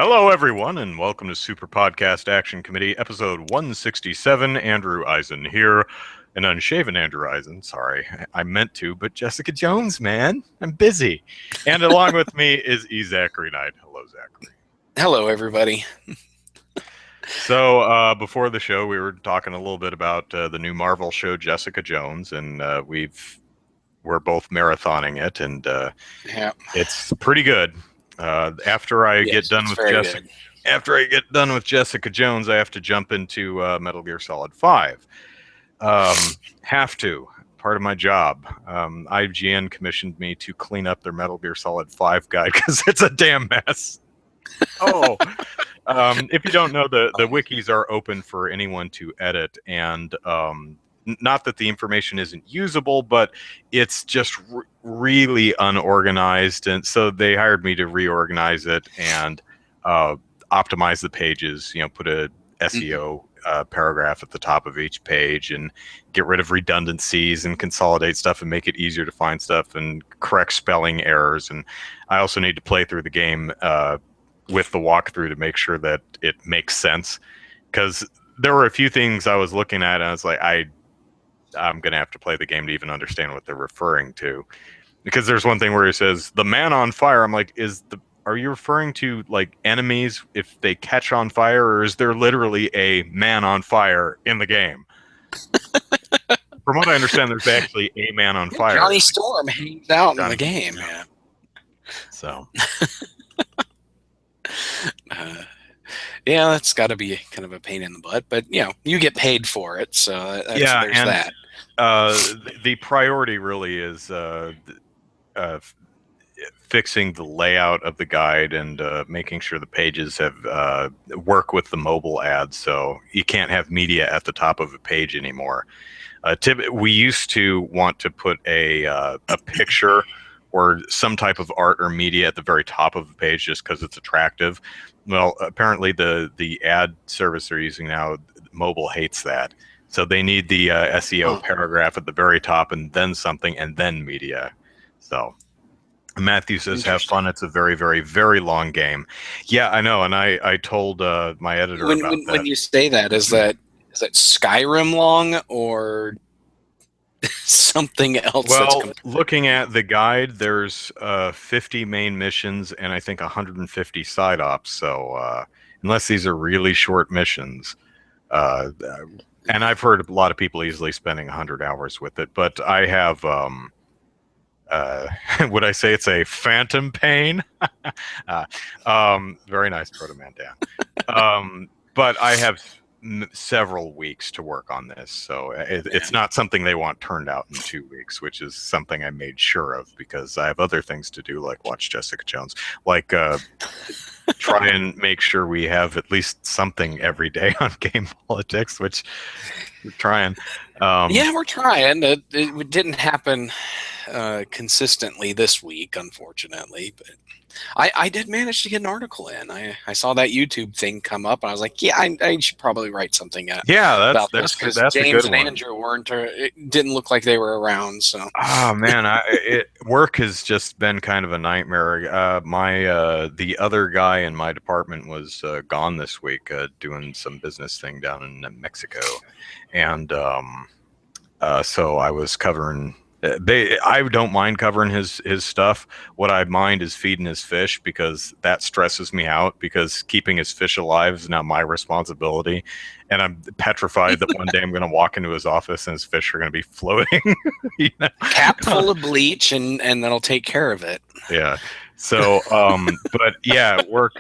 Hello, everyone, and welcome to Super Podcast Action Committee, episode 167. Andrew Eisen here. An unshaven Andrew Eisen, sorry. I meant to, but Jessica Jones, man. I'm busy. And along with me is Zachary Knight. Hello, Zachary. Hello, everybody. So, before the show, we were talking a little bit about the new Marvel show, Jessica Jones, and we're both marathoning it, and it's pretty good. After I get done with Jessica, after I get done with Jessica Jones, I have to jump into Metal Gear Solid 5. Have to. Part of my job. IGN commissioned me to clean up their Metal Gear Solid 5 guide because it's a damn mess. Oh, if you don't know, the wikis are open for anyone to edit, and not that the information isn't usable, but it's just really unorganized, and so they hired me to reorganize it and optimize the pages, put a SEO paragraph at the top of each page and get rid of redundancies and consolidate stuff and make it easier to find stuff and correct spelling errors. And I also need to play through the game with the walkthrough to make sure that it makes sense, because there were a few things I was looking at and I was like, I'm going to have to play the game to even understand what they're referring to. Because there's one thing where it says, the man on fire. I'm like, are you referring to like enemies if they catch on fire, or is there literally a man on fire in the game? From what I understand, there's actually a man on fire. Johnny Storm hangs out in the game, man. So. Yeah, that's got to be kind of a pain in the butt, but you get paid for it, so there's that. The priority really is fixing the layout of the guide and making sure the pages have work with the mobile ads, so you can't have media at the top of a page anymore. We used to want to put a picture or some type of art or media at the very top of the page just because it's attractive. Well, apparently the ad service they're using now, mobile hates that. So they need the SEO paragraph at the very top and then something and then media. So Matthew says, have fun. It's a very, very, very long game. Yeah, I know. And I told my editor about that. When you say that, is that Skyrim long or something else? Well, looking at the guide, there's 50 main missions and I think 150 side ops. So unless these are really short missions, and I've heard a lot of people easily spending 100 hours with it, but I have, would I say it's a phantom pain? Very nice, Proto Man Dan. But I have several weeks to work on this, so it's not something they want turned out in 2 weeks, which is something I made sure of because I have other things to do, like watch Jessica Jones, like try and make sure we have at least something every day on Game Politics, which we're trying. We're trying. It didn't happen consistently this week, unfortunately, but I did manage to get an article in. I saw that YouTube thing come up, and I was like, I should probably write something about this, because James and Andrew weren't. It didn't look like they were around. So. Oh man, work has just been kind of a nightmare. The other guy in my department was gone this week, doing some business thing down in Mexico, and so I was covering. I don't mind covering his stuff. What I mind is feeding his fish, because that stresses me out, because keeping his fish alive is now my responsibility. And I'm petrified that one day I'm going to walk into his office and his fish are going to be floating. Cap full of bleach and that'll take care of it. Yeah. So, but yeah, at work,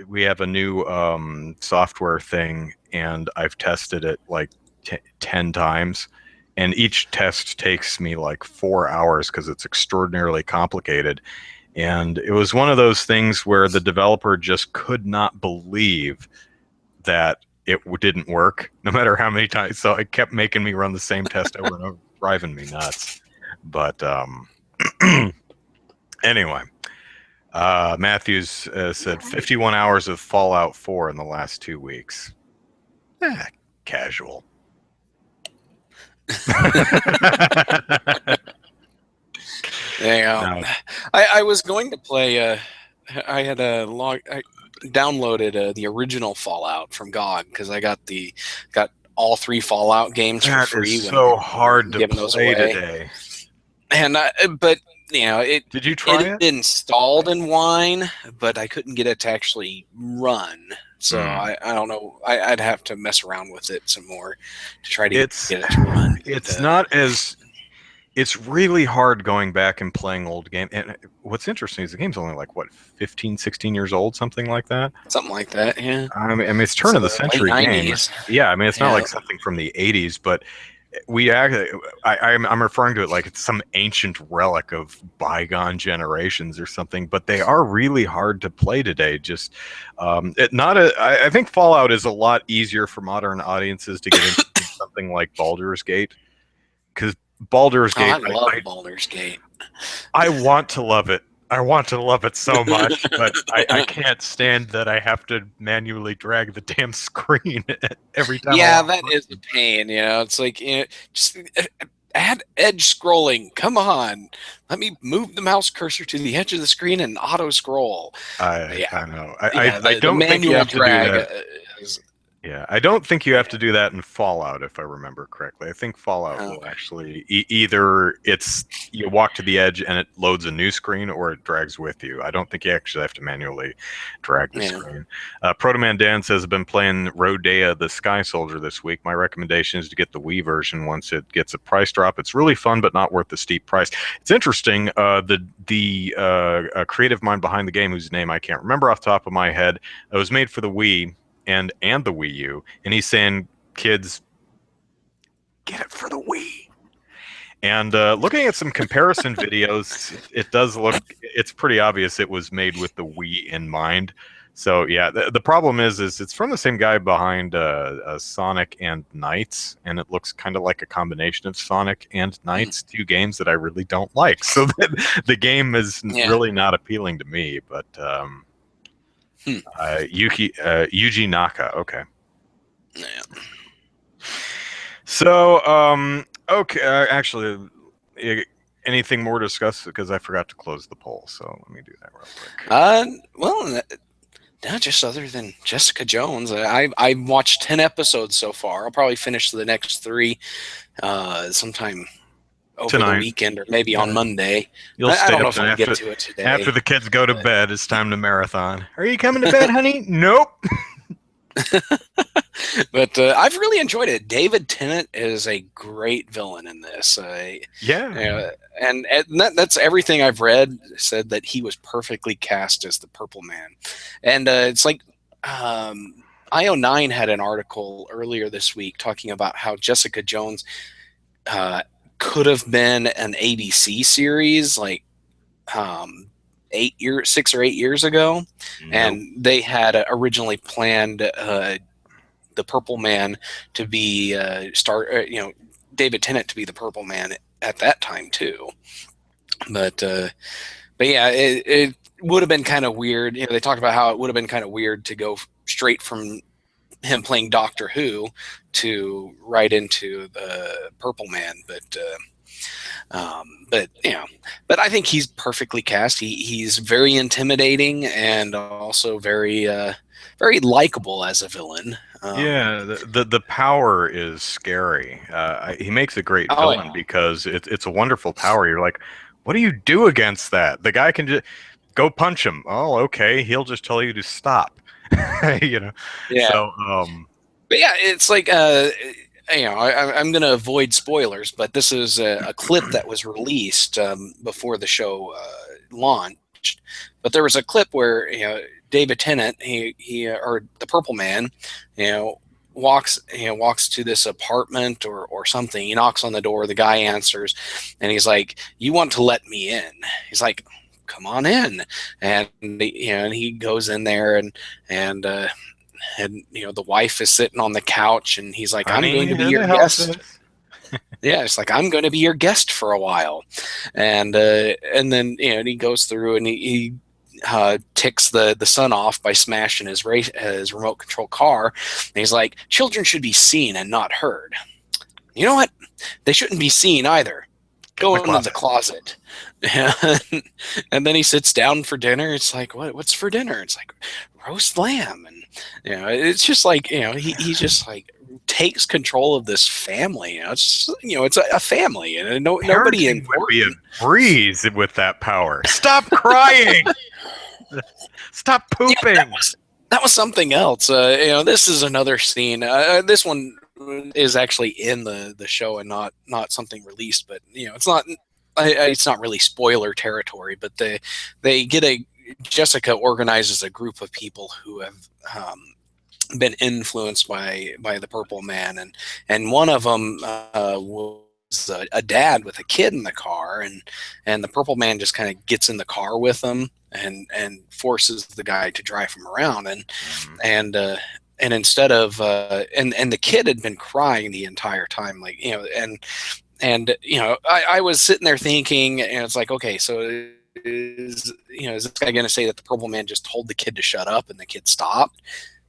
we have a new software thing, and I've tested it like 10 times. And each test takes me like 4 hours because it's extraordinarily complicated. And it was one of those things where the developer just could not believe that it didn't work, no matter how many times. So it kept making me run the same test over and over, driving me nuts. But anyway, Matthews said 51 hours of Fallout 4 in the last 2 weeks. Casual. I was going to play I had a I downloaded the original Fallout from GOG because I got all 3 Fallout games for That free is when so they were hard to giving those play away. today. And but Did you try it? installed in Wine, but I couldn't get it to actually run. So I don't know. I'd have to mess around with it some more to try to get it to run. It's not as. It's really hard going back and playing old games. And what's interesting is the game's only like, what, 15, 16 years old, something like that? Something like that, yeah. I mean it's turn of the century game. Yeah, I mean, it's not like something from the 80s, but I'm referring to it like it's some ancient relic of bygone generations or something, but they are really hard to play today. Just I think Fallout is a lot easier for modern audiences to get into something like Baldur's Gate, because Baldur's Gate. I love Baldur's Gate. I want to love it. I want to love it so much, but I can't stand that I have to manually drag the damn screen every time. Yeah, that is a pain. It's like just add edge scrolling. Come on, let me move the mouse cursor to the edge of the screen and auto scroll. I know. I don't think you have to do that. Yeah, I don't think you have to do that in Fallout, if I remember correctly. I think Fallout will actually either you walk to the edge and it loads a new screen, or it drags with you. I don't think you actually have to manually drag the screen. Protoman Dan says, I've been playing Rodea the Sky Soldier this week. My recommendation is to get the Wii version once it gets a price drop. It's really fun, but not worth the steep price. It's interesting. The creative mind behind the game, whose name I can't remember off the top of my head, it was made for the Wii and the Wii U, and he's saying, kids, get it for the Wii. And looking at some comparison videos, it's pretty obvious it was made with the Wii in mind. So yeah, the problem is it's from the same guy behind Sonic and Knights, and it looks kind of like a combination of Sonic and Knights, 2 games that I really don't like. So the game is really not appealing to me, but Yuji Naka. Okay. Yeah. So, okay. Actually, anything more to discuss? Because I forgot to close the poll. So let me do that real quick. Well, not just other than Jessica Jones. I watched 10 episodes so far. I'll probably finish the next 3 sometime over the weekend, or maybe on Monday. I don't know if I'll get to it today. After the kids go to bed, it's time to marathon. Are you coming to bed, honey? Nope. But I've really enjoyed it. David Tennant is a great villain in this. And that's everything I've read said that he was perfectly cast as the Purple Man. And it's like IO9 had an article earlier this week talking about how Jessica Jones could have been an ABC series like 6 or 8 years ago. Nope. And they had originally planned the Purple Man to be David Tennant to be the Purple Man at that time too. But yeah, it would have been kind of weird. They talked about how it would have been kind of weird to go straight from him playing Doctor Who to right into the Purple Man, but I think he's perfectly cast. He's very intimidating and also very very likable as a villain. The power is scary. He makes a great villain because it's a wonderful power. You're like, what do you do against that? The guy can just go punch him. Oh, okay. He'll just tell you to stop. Yeah. So, but yeah, it's like I'm going to avoid spoilers, but this is a clip that was released before the show launched. But there was a clip where David Tennant, he or the Purple Man, walks to this apartment or something. He knocks on the door. The guy answers, and he's like, "You want to let me in?" He's like, "Come on in," and he goes in there and the wife is sitting on the couch, and he's like, "I'm going to be your guest." Yeah, it's like, "I'm going to be your guest for a while," and then he goes through and he ticks the son off by smashing his remote control car, and he's like, "Children should be seen and not heard." You know what? They shouldn't be seen either. go into the closet. And then he sits down for dinner. It's like, what's for dinner? It's like roast lamb. And, it's just like, he just like takes control of this family. It's a family, and nobody important. Would be a breeze with that power. Stop crying. Stop pooping. Yeah, that was something else. This is another scene. This one is actually in the show and not something released, but it's not. It's not really spoiler territory, but they get Jessica organizes a group of people who have been influenced by the Purple Man, and one of them was a dad with a kid in the car, and the Purple Man just kind of gets in the car with them and forces the guy to drive him around, and instead of and the kid had been crying the entire time, like I was sitting there thinking, and it's like, okay, so is this guy going to say that the Purple Man just told the kid to shut up and the kid stopped?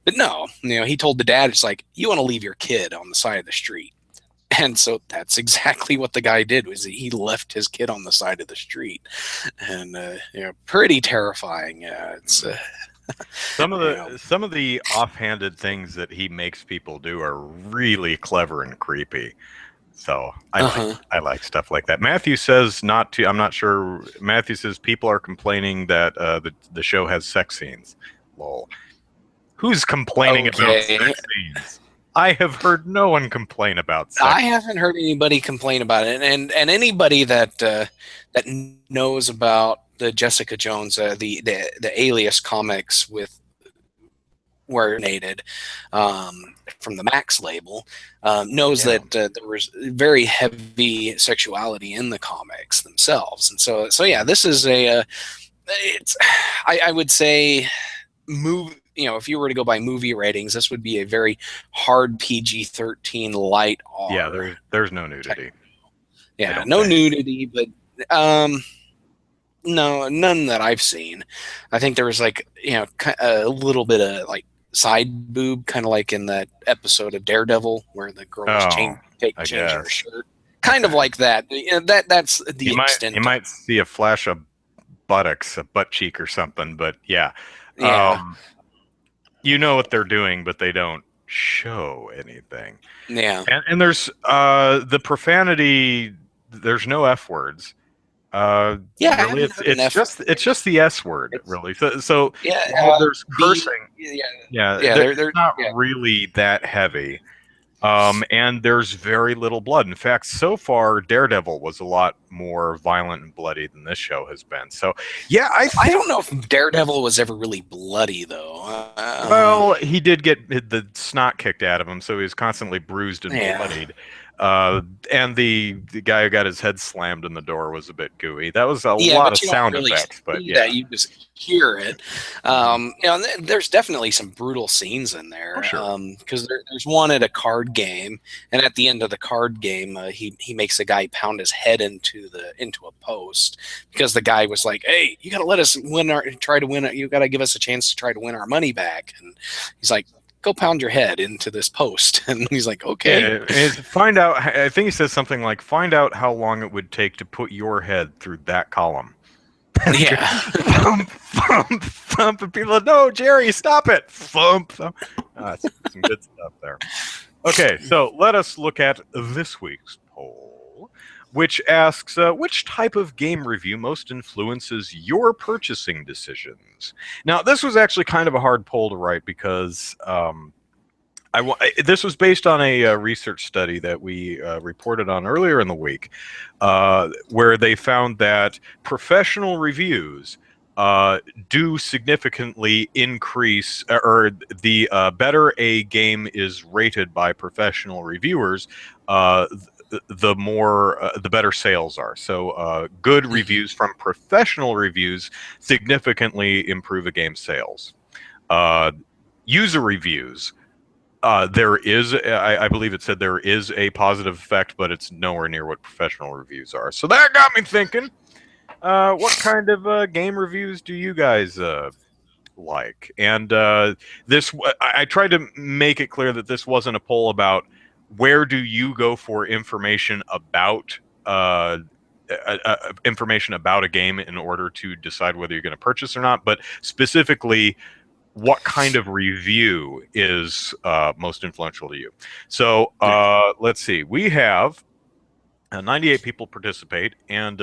But no, he told the dad, it's like, you want to leave your kid on the side of the street. And so that's exactly what the guy did, was he left his kid on the side of the street. And pretty terrifying. It's some of the offhanded things that he makes people do are really clever and creepy. So I like stuff like that. Matthew says not to. I'm not sure. Matthew says people are complaining that the show has sex scenes. Lol. Who's complaining about sex scenes? I have heard no one complain about sex. I haven't heard anybody complain about it, and anybody that knows about the Jessica Jones, the Alias comics were nated from the Max label, knows that there was very heavy sexuality in the comics themselves, and so yeah, this is I would say if you were to go by movie ratings, this would be a very hard PG-13 light R. Yeah, there's no nudity. Yeah, no nudity, but no, none that I've seen. I think there was like a little bit of like side boob, kind of like in that episode of Daredevil where the girl was changing her shirt, kind of like that. That's the extent. You might see a flash of buttocks, a butt cheek or something, but yeah. You know what they're doing, but they don't show anything. Yeah. And there's the profanity. There's no F words. Really, it's just the S word, really. So there's cursing. They're not really that heavy. And there's very little blood. In fact, so far, Daredevil was a lot more violent and bloody than this show has been. So, yeah, I don't know if Daredevil was ever really bloody, though. Well, he did get the snot kicked out of him, so he was constantly bruised and bloodied. And the guy who got his head slammed in the door was a bit gooey. That was a lot of sound effects, but you just hear it. There's definitely some brutal scenes in there. Because there's one at a card game, and at the end of the card game, he makes a guy pound his head into a post because the guy was like, "Hey, you got to let us try to win. You got to give us a chance to try to win our money back." And he's like, "Go pound your head into this post." And he's like, "Okay." Find out. I think he says something like, "Find out how long it would take to put your head through that column." Yeah. Thump, thump, thump, and people, no, Jerry, stop it. Thump, thump. That's some good stuff there. Okay, so let us look at this week's poll, which asks, which type of game review most influences your purchasing decisions? Now, this was actually kind of a hard poll to write because this was based on a research study that we reported on earlier in the week, where they found that professional reviews do significantly increase, or the better a game is rated by professional reviewers, the better sales are. So good reviews from professional reviews significantly improve a game's sales. User reviews, there is, I believe it said there is a positive effect, but it's nowhere near what professional reviews are. So that got me thinking, what kind of game reviews do you guys like? And I tried to make it clear that this wasn't a poll about where do you go for information about information about a game in order to decide whether you're going to purchase or not, but specifically what kind of review is most influential to you. So let's see. We have 98 people participate, and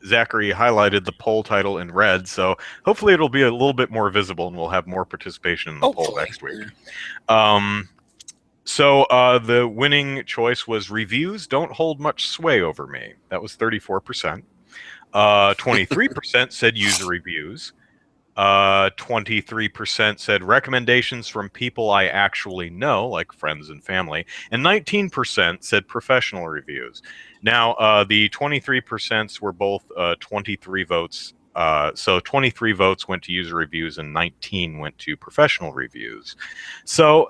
Zachary highlighted the poll title in red, so hopefully it'll be a little bit more visible and we'll have more participation in the poll next week. So the winning choice was reviews don't hold much sway over me. That was 34%. 23% said user reviews. 23% said recommendations from people I actually know, like friends and family, and 19% said professional reviews. Now, the 23% were both 23 votes. So 23 votes went to user reviews and 19 went to professional reviews. So,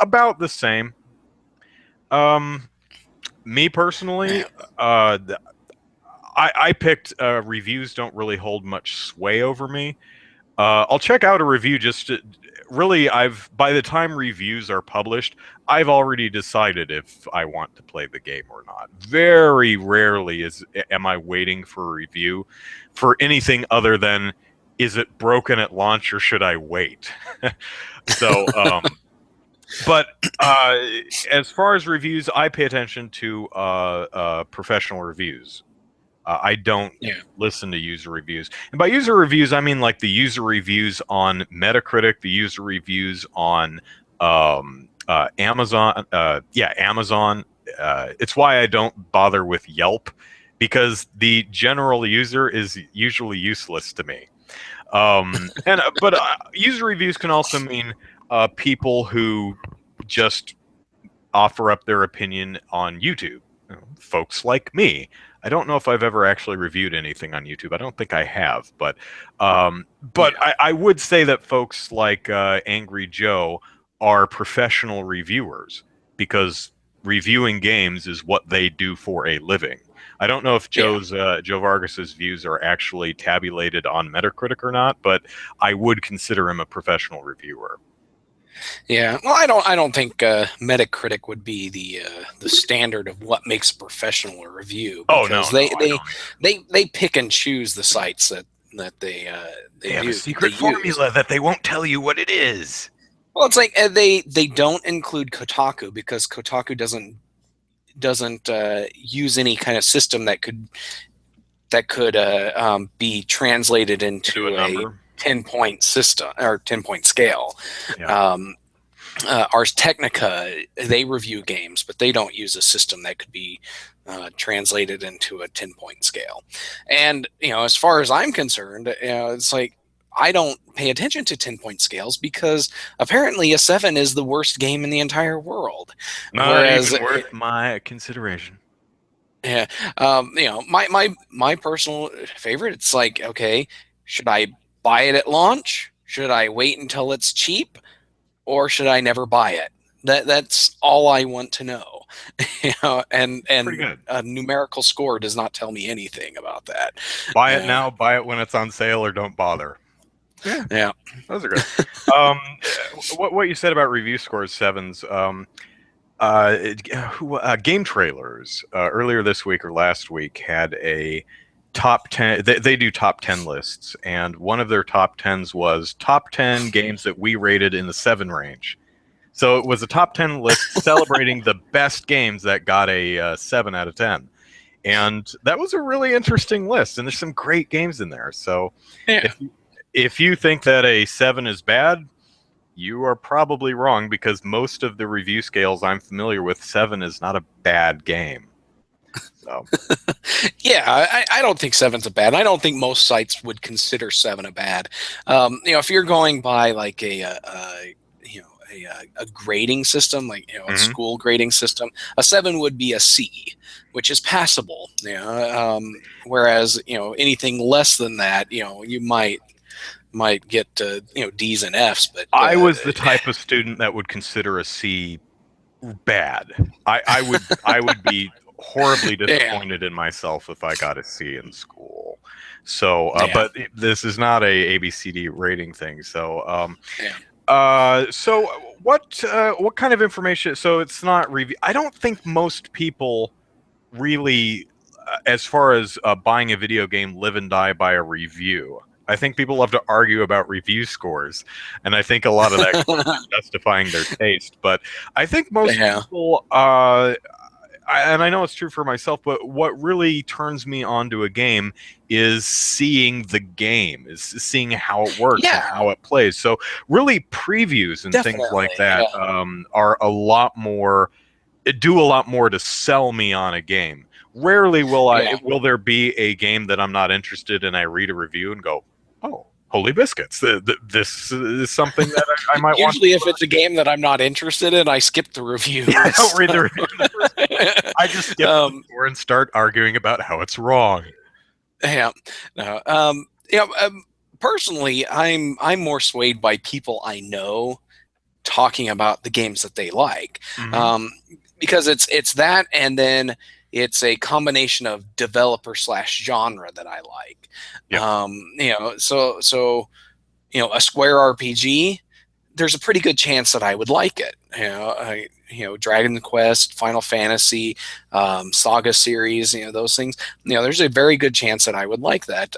about the same. Me personally, I picked reviews don't really hold much sway over me. I'll check out a review just to, really, by the time reviews are published, I've already decided if I want to play the game or not. Very rarely am I waiting for a review for anything other than, is it broken at launch or should I wait? So, but as far as reviews, I pay attention to professional reviews. I don't listen to user reviews. And by user reviews, I mean like the user reviews on Metacritic, the user reviews on Amazon. Amazon. It's why I don't bother with Yelp, because the general user is usually useless to me. But user reviews can also mean people who just offer up their opinion on YouTube. Folks like me. I don't know if I've ever actually reviewed anything on YouTube. I don't think I have, but I would say that folks like Angry Joe are professional reviewers, because reviewing games is what they do for a living. I don't know if Joe Vargas's views are actually tabulated on Metacritic or not, but I would consider him a professional reviewer. Yeah, well, I don't think Metacritic would be the standard of what makes a professional review. Because they pick and choose the sites that they have a secret formula that they won't tell you what it is. Well, it's like they don't include Kotaku because Kotaku doesn't use any kind of system that could be translated into a 10-point system or 10-point scale. Ars Technica, they review games, but they don't use a system that could be translated into a 10-point scale. And as far as I'm concerned, it's like I don't pay attention to 10-point scales because apparently a 7 is the worst game in the entire world. Not even worth my consideration. Yeah, my personal favorite. It's like, okay, should I buy it at launch? Should I wait until it's cheap? Or should I never buy it? That's all I want to know. And a numerical score does not tell me anything about that. Buy it now, buy it when it's on sale, or don't bother. Yeah. Those are good. What you said about review scores, sevens. Game Trailers earlier this week or last week had a top 10. They do top 10 lists, and one of their top 10s was top 10 games that we rated in the 7 range. So it was a top 10 list celebrating the best games that got a 7 out of 10. And that was a really interesting list, and there's some great games in there. So if you think that a 7 is bad, you are probably wrong, because most of the review scales I'm familiar with, 7 is not a bad game. So. Yeah, I don't think 7's a bad. I don't think most sites would consider 7 a bad. If you're going by like a grading system, like a school grading system, a 7 would be a C, which is passable. Whereas anything less than that, you might get D's and F's. But I was the type of student that would consider a C bad. I would be horribly disappointed in myself if I got a C in school. So, but this is not a ABCD rating thing. So, so what kind of information? So it's not review. I don't think most people really as far as buying a video game, live and die by a review. I think people love to argue about review scores, and I think a lot of that is justifying their taste. But I think most people, and I know it's true for myself, but what really turns me on to a game is seeing the game, is seeing how it works and how it plays. So really previews and things like that are a lot more, do a lot more to sell me on a game. Rarely will there be a game that I'm not interested in, I read a review and go, oh, holy biscuits, this is something that I might want. Usually if it's a game that I'm not interested in, I skip the reviews. I don't read the review. I just skip the score and start arguing about how it's wrong. Yeah. No. Personally, I'm more swayed by people I know talking about the games that they like. Because it's that, and then it's a combination of developer / genre that I like. So a Square RPG, there's a pretty good chance that I would like it. Dragon Quest, Final Fantasy, Saga series, those things. There's a very good chance that I would like that.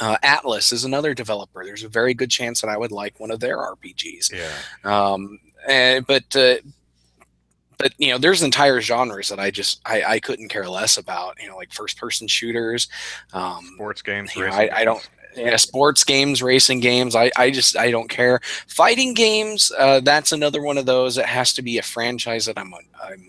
Atlas is another developer. There's a very good chance that I would like one of their RPGs. But there's entire genres that I couldn't care less about. Like first person shooters, sports games. I don't. Sports games, racing games. I don't care. Fighting games. That's another one of those. It has to be a franchise that I'm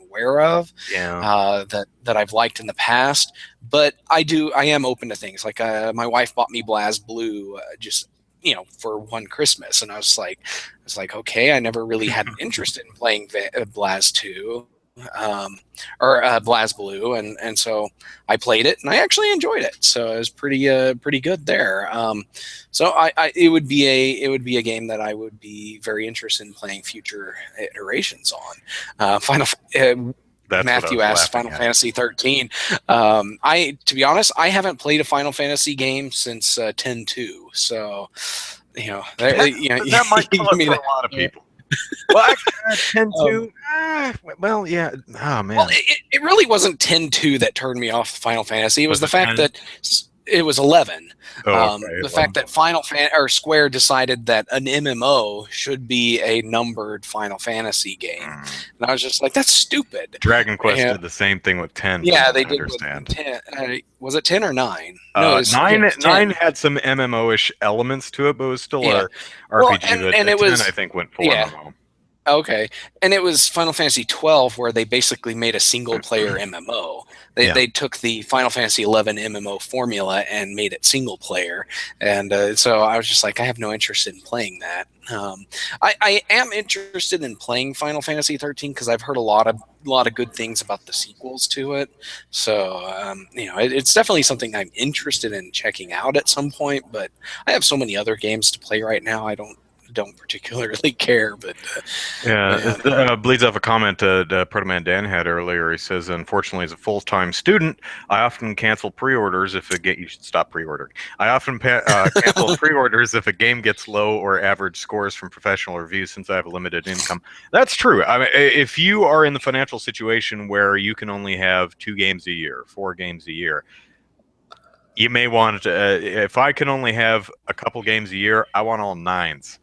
aware of. That I've liked in the past. But I am open to things. Like my wife bought me BlazBlue for one Christmas, and I was like, okay, I never really had an interest in playing Blaz 2 or BlazBlue, and so I played it, and I actually enjoyed it. So it was pretty good there. So it would be a game that I would be very interested in playing future iterations on. Matthew asked Final Fantasy 13. To be honest, I haven't played a Final Fantasy game since 10-2. So, that might come up for a lot of people. Well, actually, 10-2. Well, yeah. Oh man. Well, it really wasn't 10-2 that turned me off Final Fantasy. It was the fact that it was 11. The fact that Square decided that an MMO should be a numbered Final Fantasy game, and I was just like, "That's stupid." Dragon Quest did the same thing with 10. Yeah, they did. With 10. Was it 10 or 9? No, 9 had some MMO-ish elements to it, but it was still a RPG. And it was, 10, I think, went full MMO. Okay, and it was Final Fantasy 12 where they basically made a single-player MMO. They took the Final Fantasy 11 MMO formula and made it single-player, and so I was just like, I have no interest in playing that. I am interested in playing Final Fantasy 13 because I've heard a lot of good things about the sequels to it. So it's definitely something I'm interested in checking out at some point. But I have so many other games to play right now. I don't particularly care, but bleeds off a comment Protoman Dan had earlier. He says, unfortunately, as a full-time student, I often cancel pre-orders if you should stop pre-ordering. I often cancel pre-orders if a game gets low or average scores from professional reviews since I have a limited income. That's true. I mean, if you are in the financial situation where you can only have 2 games a year, 4 games a year, you may want to, if I can only have a couple games a year, I want all 9s.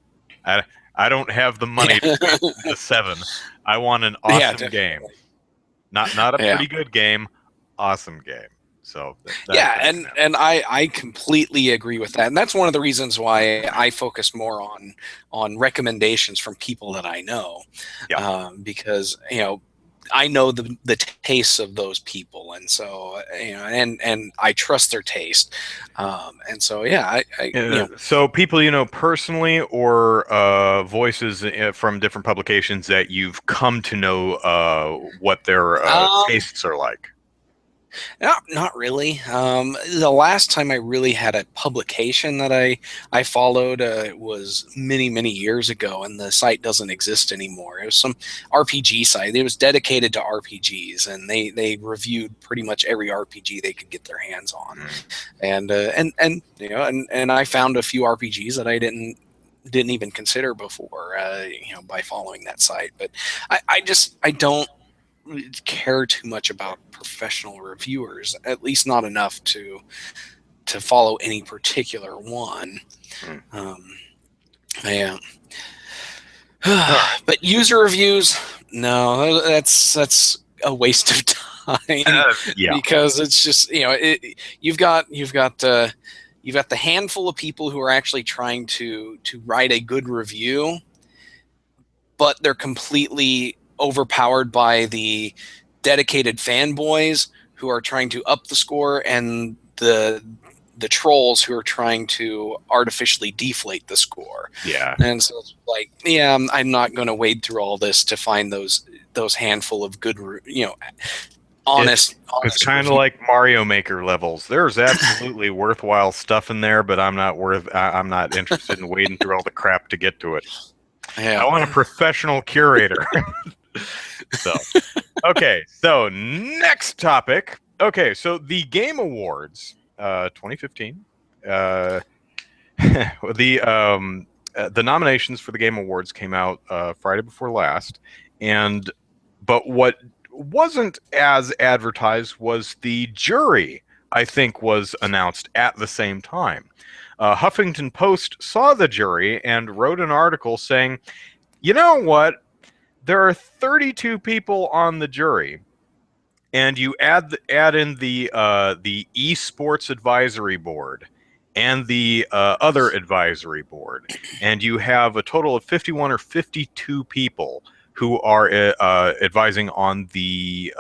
I don't have the money to do the 7. I want an awesome game, not a pretty good game, awesome game. So and I completely agree with that, and that's one of the reasons why I focus more on recommendations from people that I know, because I know the tastes of those people, and so and I trust their taste, and so So people personally, or voices from different publications that you've come to know what their tastes are like. Not really. The last time I really had a publication that I followed was many years ago, and the site doesn't exist anymore. It was some RPG site. It was dedicated to RPGs, and they reviewed pretty much every RPG they could get their hands on. And I found a few RPGs that I didn't even consider before by following that site. But I don't care too much about professional reviewers, at least not enough to follow any particular one. Yeah. But user reviews, no, that's a waste of time. Because it's just, you've got the handful of people who are actually trying to write a good review, but they're completely overpowered by the dedicated fanboys who are trying to up the score, and the trolls who are trying to artificially deflate the score. Yeah. And so it's like, I'm not going to wade through all this to find those handful of good, honest. It's kind of like Mario Maker levels. There's absolutely worthwhile stuff in there, but I'm not interested in wading through all the crap to get to it. Yeah. I want a professional curator. Okay, so next topic. Okay, so the Game Awards 2015. The nominations for the Game Awards came out Friday before last, but what wasn't as advertised was the jury, I think, was announced at the same time. Huffington Post saw the jury and wrote an article saying, you know what? There are 32 people on the jury, and you add in the esports advisory board and the other advisory board, and you have a total of 51 or 52 people who are advising on the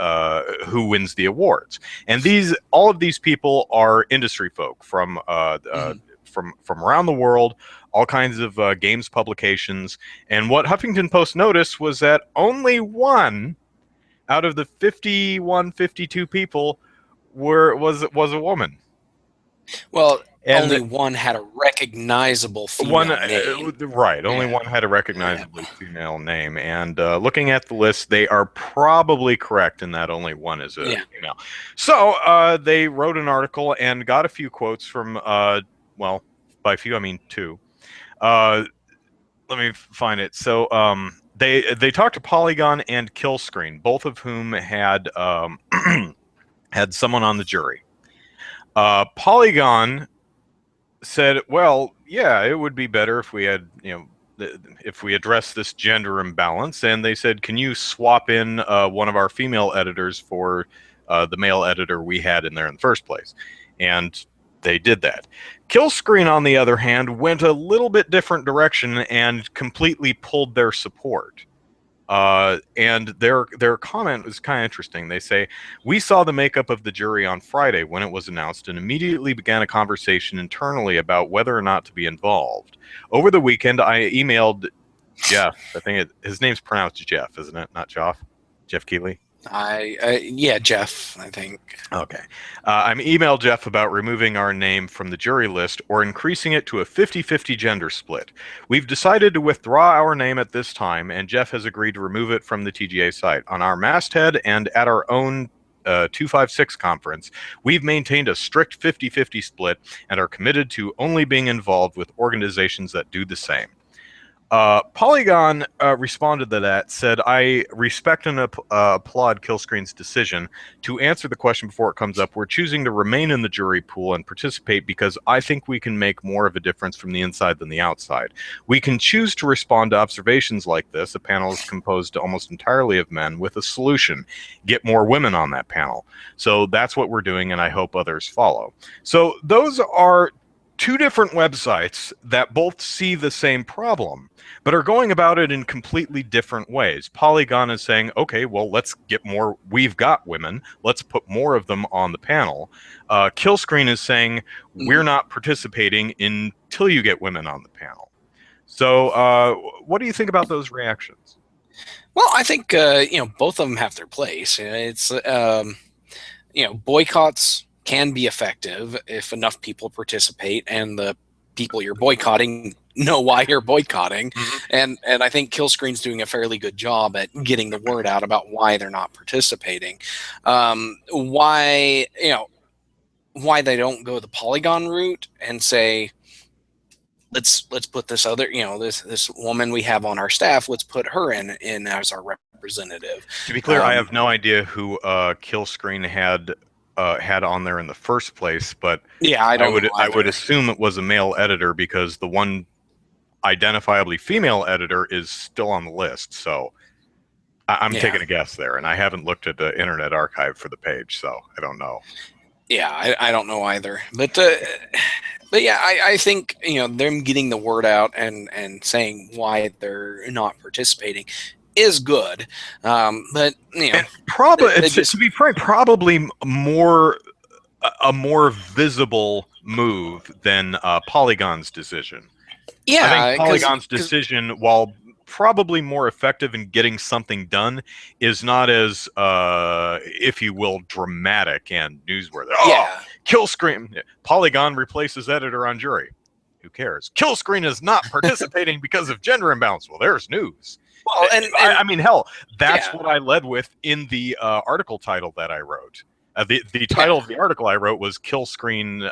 who wins the awards. And all of these people are industry folk from around the world, all kinds of games publications. And what Huffington Post noticed was that only one out of the 51, 52 people was a woman. Well, and only one had a recognizable female name. Right, only one had a recognizably female name. And looking at the list, they are probably correct in that only one is a female. So they wrote an article and got a few quotes from, well, by few I mean two. Let me find it. So they talked to Polygon and Kill Screen, both of whom had had someone on the jury. Polygon said, well, yeah, it would be better if we had, if we address this gender imbalance. And they said, can you swap in one of our female editors for the male editor we had in there in the first place? And they did that. Kill Screen, on the other hand, went a little bit different direction and completely pulled their support. And their comment was kind of interesting. They say, we saw the makeup of the jury on Friday when it was announced and immediately began a conversation internally about whether or not to be involved. Over the weekend, I emailed Jeff. I think his name's pronounced Jeff, isn't it? Not Joff? Jeff Keighley? Yeah, Jeff, I think. Okay. I emailed Jeff about removing our name from the jury list or increasing it to a 50-50 gender split. We've decided to withdraw our name at this time, and Jeff has agreed to remove it from the TGA site. On our masthead and at our own 256 conference, we've maintained a strict 50-50 split and are committed to only being involved with organizations that do the same. Polygon responded to that, said, I respect and applaud Killscreen's decision to answer the question before it comes up. We're choosing to remain in the jury pool and participate because I think we can make more of a difference from the inside than the outside. We can choose to respond to observations like this. A panel is composed almost entirely of men with a solution. Get more women on that panel. So that's what we're doing, and I hope others follow. So those are two different websites that both see the same problem, but are going about it in completely different ways. Polygon is saying, okay, well, let's get more. We've got women. Let's put more of them on the panel. Killscreen is saying, we're not participating until you get women on the panel. So what do you think about those reactions? Well, I think, both of them have their place. It's, boycotts can be effective if enough people participate and the people you're boycotting know why you're boycotting. And I think Killscreen's doing a fairly good job at getting the word out about why they're not participating. Why they don't go the Polygon route and say, let's put this other, this woman we have on our staff, let's put her in as our representative. To be clear, I have no idea who Kill Screen had on there in the first place, but yeah, I don't know I would either. assume it was a male editor because the one identifiably female editor is still on the list. So I'm taking a guess there, and I haven't looked at the Internet Archive for the page, so I don't know. Yeah, I don't know either, but yeah, I think them getting the word out and saying why they're not participating is good, but probably to be frank, probably a more visible move than Polygon's decision. Yeah, I think Polygon's decision, while probably more effective in getting something done, is not as, if you will, dramatic and newsworthy. Oh, Kill Screen. Polygon replaces editor on jury. Who cares? Kill Screen is not participating because of gender imbalance. Well, there's news. Well, and I mean, hell, that's what I led with in the article title that I wrote. The title of the article I wrote was Kill Screen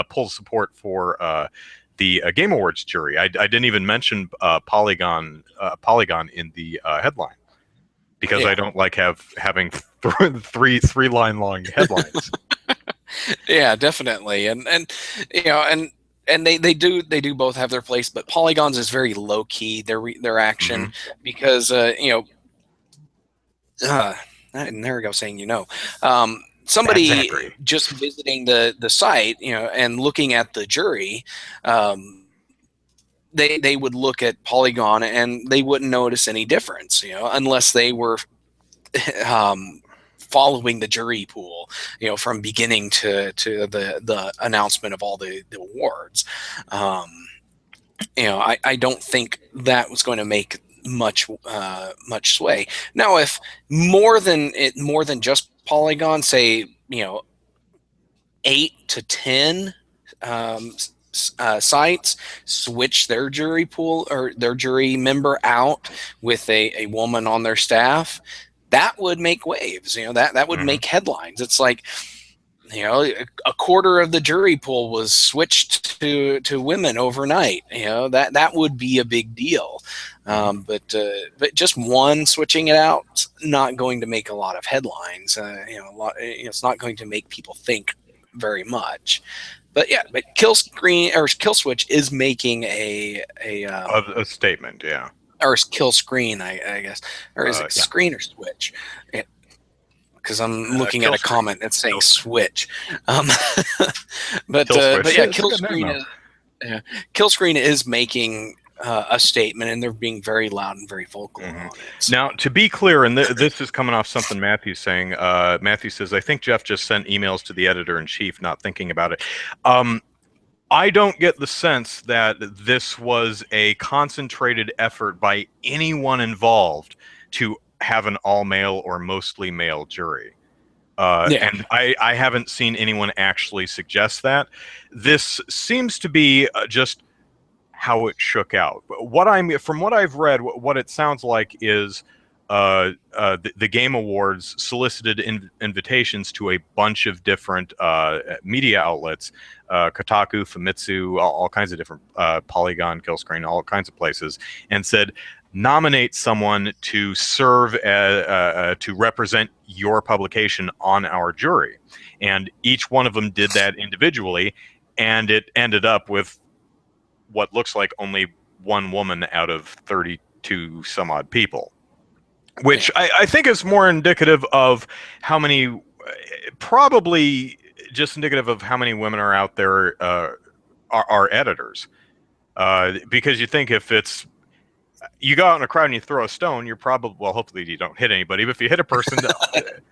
pulls support for the Game Awards jury. I didn't even mention Polygon in the headline because I don't like having three line long headlines. Yeah, definitely, and they do both have their place, but Polygon's is very low key, their action, because and there we go, saying somebody just visiting the site, and looking at the jury, they would look at Polygon and they wouldn't notice any difference, unless they were following the jury pool, from beginning to the announcement of all the awards. I don't think that was going to make much sway. Now, if more than just Polygon, say 8 to 10 sites switch their jury pool or their jury member out with a woman on their staff, that would make waves. That would make headlines. It's like, a quarter of the jury pool was switched to women overnight. That would be a big deal. But just one switching it out, not going to make a lot of headlines. It's not going to make people think very much. But yeah, but Kill Switch is making a statement, yeah. Or Kill Screen, I guess, or is it Screen or Switch? Because I'm looking at a comment that's saying Switch. But yeah, Kill Screen is making a statement, and they're being very loud and very vocal on it. So. Now, to be clear, and this is coming off something Matthew's saying. Matthew says, I think Jeff just sent emails to the editor-in-chief, not thinking about it. I don't get the sense that this was a concentrated effort by anyone involved to have an all-male or mostly male jury. And I haven't seen anyone actually suggest that. This seems to be just how it shook out. From what I've read, what it sounds like is the Game Awards solicited invitations to a bunch of different media outlets, Kotaku, Famitsu, all kinds of different, Polygon, Kill Screen, all kinds of places, and said, nominate someone to serve to represent your publication on our jury. And each one of them did that individually, and it ended up with what looks like only one woman out of 32 some odd people, which I think is more indicative of how many, probably just indicative of how many women are out there are editors. Because you think if it's, you go out in a crowd and you throw a stone, you're probably, well, hopefully you don't hit anybody, but if you hit a person,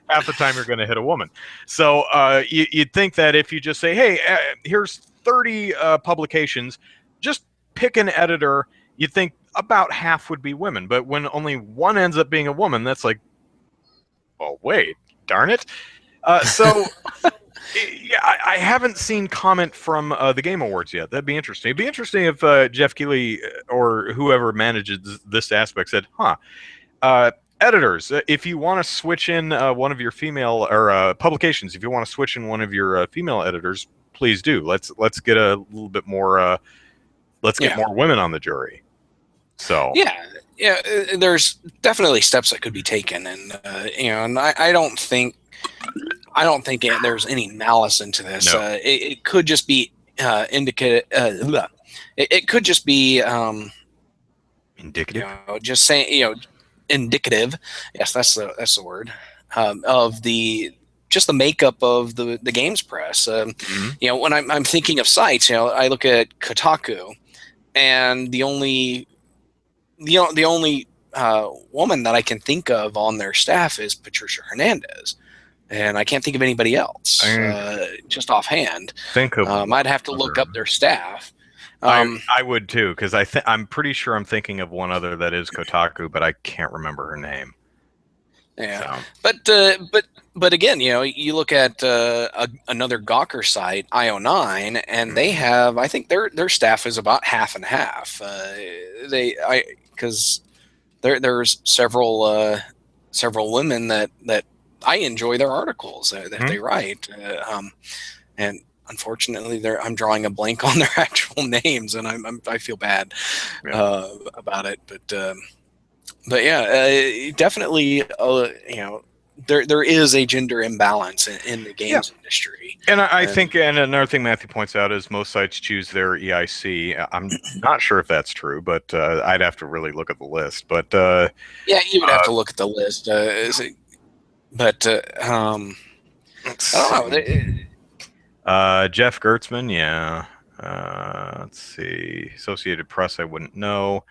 half the time you're going to hit a woman. So you'd think that if you just say, hey, here's 30 publications, just pick an editor, you'd think about half would be women. But when only one ends up being a woman, that's like, well, wait, darn it. So yeah, I haven't seen comment from the Game Awards yet. That'd be interesting. It'd be interesting if Jeff Keighley or whoever manages this aspect said, editors, if you want to switch in one of your female, or publications, if you want to switch in one of your female editors, please do. Let's get a little bit more let's get more women on the jury. So there's definitely steps that could be taken, and and I don't think there's any malice into this. No. It could just be indicative. It could just be indicative. Just saying, indicative. Yes, that's the word. Of the makeup of the games press. When I'm thinking of sites, I look at Kotaku, and the only woman that I can think of on their staff is Patricia Hernandez, and I can't think of anybody else just offhand. I'd have to look up their staff. I would too, because I'm pretty sure I'm thinking of one other that is Kotaku, but I can't remember her name. Yeah, so. But again, you look at another Gawker site, IO9, and they have, I think their staff is about half and half. Because there's several women that I enjoy their articles that they write, and unfortunately, I'm drawing a blank on their actual names, and I feel bad about it, but yeah, definitely, there is a gender imbalance in the games industry. And I think, and another thing Matthew points out is most sites choose their EIC. I'm not sure if that's true, but I'd have to really look at the list. But yeah, you would have to look at the list. But I don't know. Jeff Gertzman, yeah. Let's see. Associated Press, I wouldn't know.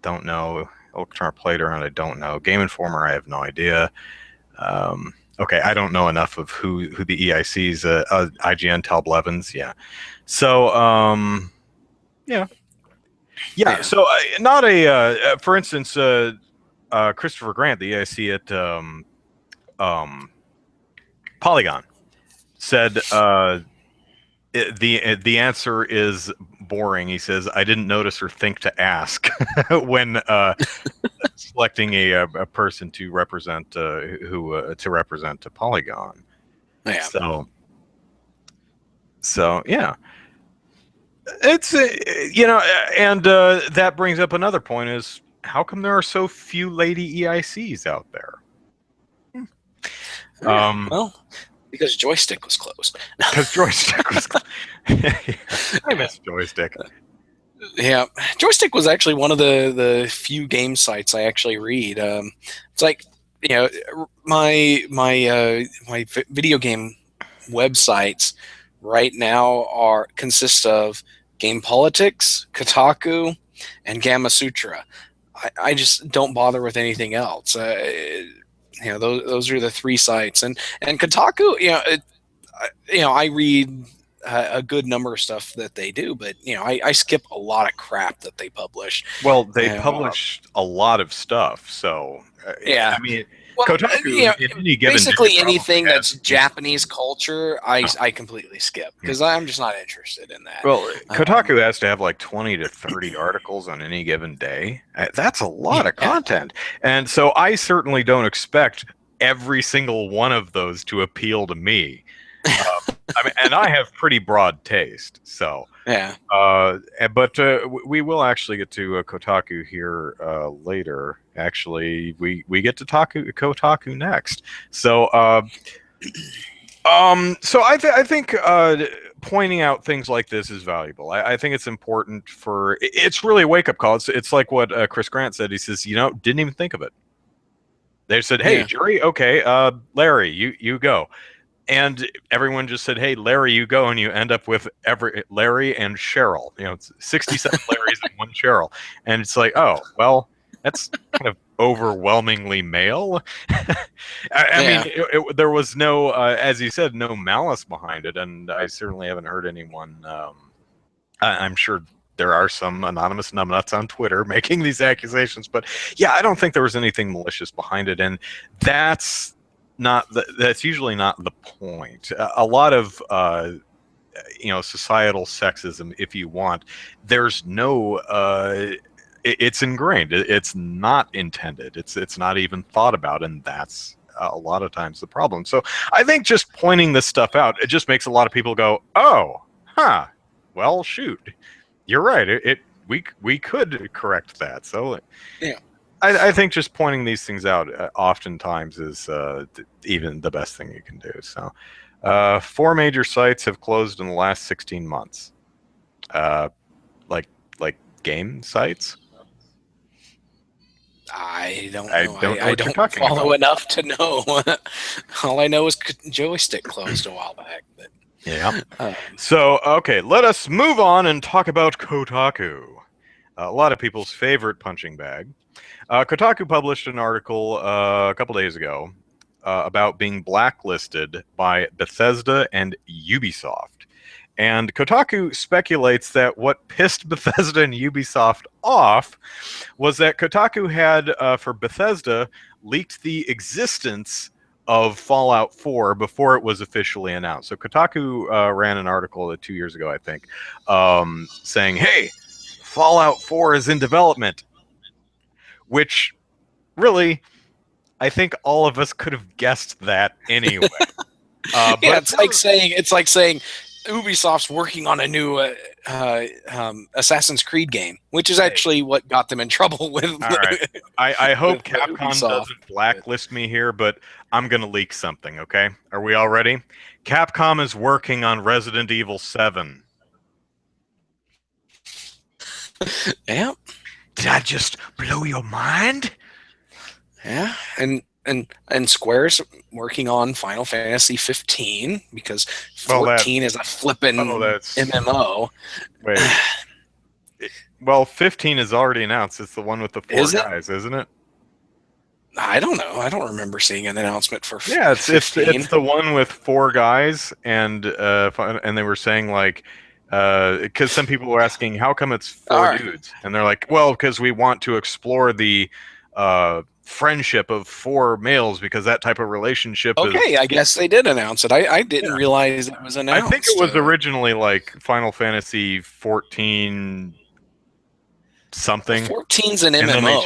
Don't know. Electronic Plate Around, I don't know. Game Informer, I have no idea. Okay, I don't know enough of who the EICs, IGN, Tal Blevins, yeah. So, yeah. So, not a, for instance, Christopher Grant, the EIC at Polygon, said the answer is boring. He says, I didn't notice or think to ask when selecting a person to represent to represent a Polygon. Yeah. So yeah, it's and that brings up another point: is how come there are so few lady EICs out there? Well, because Joystick was closed. Because Joystick was closed. I miss Joystick. Yeah, Joystick was actually one of the few game sites I actually read. It's like, my video game websites right now consist of Game Politics, Kotaku, and Gamma Sutra. I just don't bother with anything else. Those are the three sites, and Kotaku. I read a good number of stuff that they do, but I skip a lot of crap that they publish. Well, they publish a lot of stuff, so yeah. I mean, Kotaku, basically anything that's Japanese culture, I completely skip because I'm just not interested in that. Well, Kotaku has to have like 20 to 30 articles on any given day. That's a lot of content, and so I certainly don't expect every single one of those to appeal to me. I mean, and I have pretty broad taste, so yeah. But we will actually get to Kotaku here later. Actually, we get to Kotaku next. So, so I think pointing out things like this is valuable. I think it's important it's really a wake up call. It's like what Chris Grant said. He says, didn't even think of it. They said, hey, jury, okay, Larry, you go. And everyone just said, hey, Larry, you go, and you end up with Larry and Cheryl. It's 67 Larrys and one Cheryl. And it's like, oh, well, that's kind of overwhelmingly male. I mean, there was no, as you said, no malice behind it. And I certainly haven't heard anyone, I'm sure there are some anonymous numbnuts on Twitter making these accusations. But yeah, I don't think there was anything malicious behind it. And that's usually not the point. A lot of societal sexism, if you want, there's no it's ingrained. It's not intended. It's not even thought about, and that's a lot of times the problem. So I think just pointing this stuff out, it just makes a lot of people go, oh, huh, well, shoot. You're right. We could correct that. So Yeah. I think just pointing these things out oftentimes is even the best thing you can do. So 4 major sites have closed in the last 16 months. Uh, like game sites. I don't I know. don't know I what you're don't talking follow about. enough to know. All I know is Joystick closed a while back. But, Yeah. So, okay, let us move on and talk about Kotaku. A lot of people's favorite punching bag. Kotaku published an article a couple days ago about being blacklisted by Bethesda and Ubisoft. And Kotaku speculates that what pissed Bethesda and Ubisoft off was that Kotaku had, for Bethesda, leaked the existence of Fallout 4 before it was officially announced. So Kotaku ran an article 2 years ago, I think, saying, hey, Fallout 4 is in development, which really, I think all of us could have guessed that anyway. yeah, But it's like saying Ubisoft's working on a new Assassin's Creed game, which is actually what got them in trouble with. All right. I hope Capcom Ubisoft. doesn't blacklist me here, but I'm going to leak something, okay? Are we all ready? Capcom is working on Resident Evil 7. Yeah. Did I just blow your mind? Yeah. And Square's working on Final Fantasy 15 because 14 is a flippin' MMO. Wait. Well, 15 is already announced. It's the one with the 4 guys, isn't it? I don't know. I don't remember seeing an announcement for 15. Yeah, it's the one with 4 guys, and they were saying like, because some people were asking how come it's 4 dudes, and they're like, well, because we want to explore the friendship of 4 males because that type of relationship is... I guess they did announce it. I didn't realize it was announced. I think it was originally like Final Fantasy 14 something. 14's an MMO.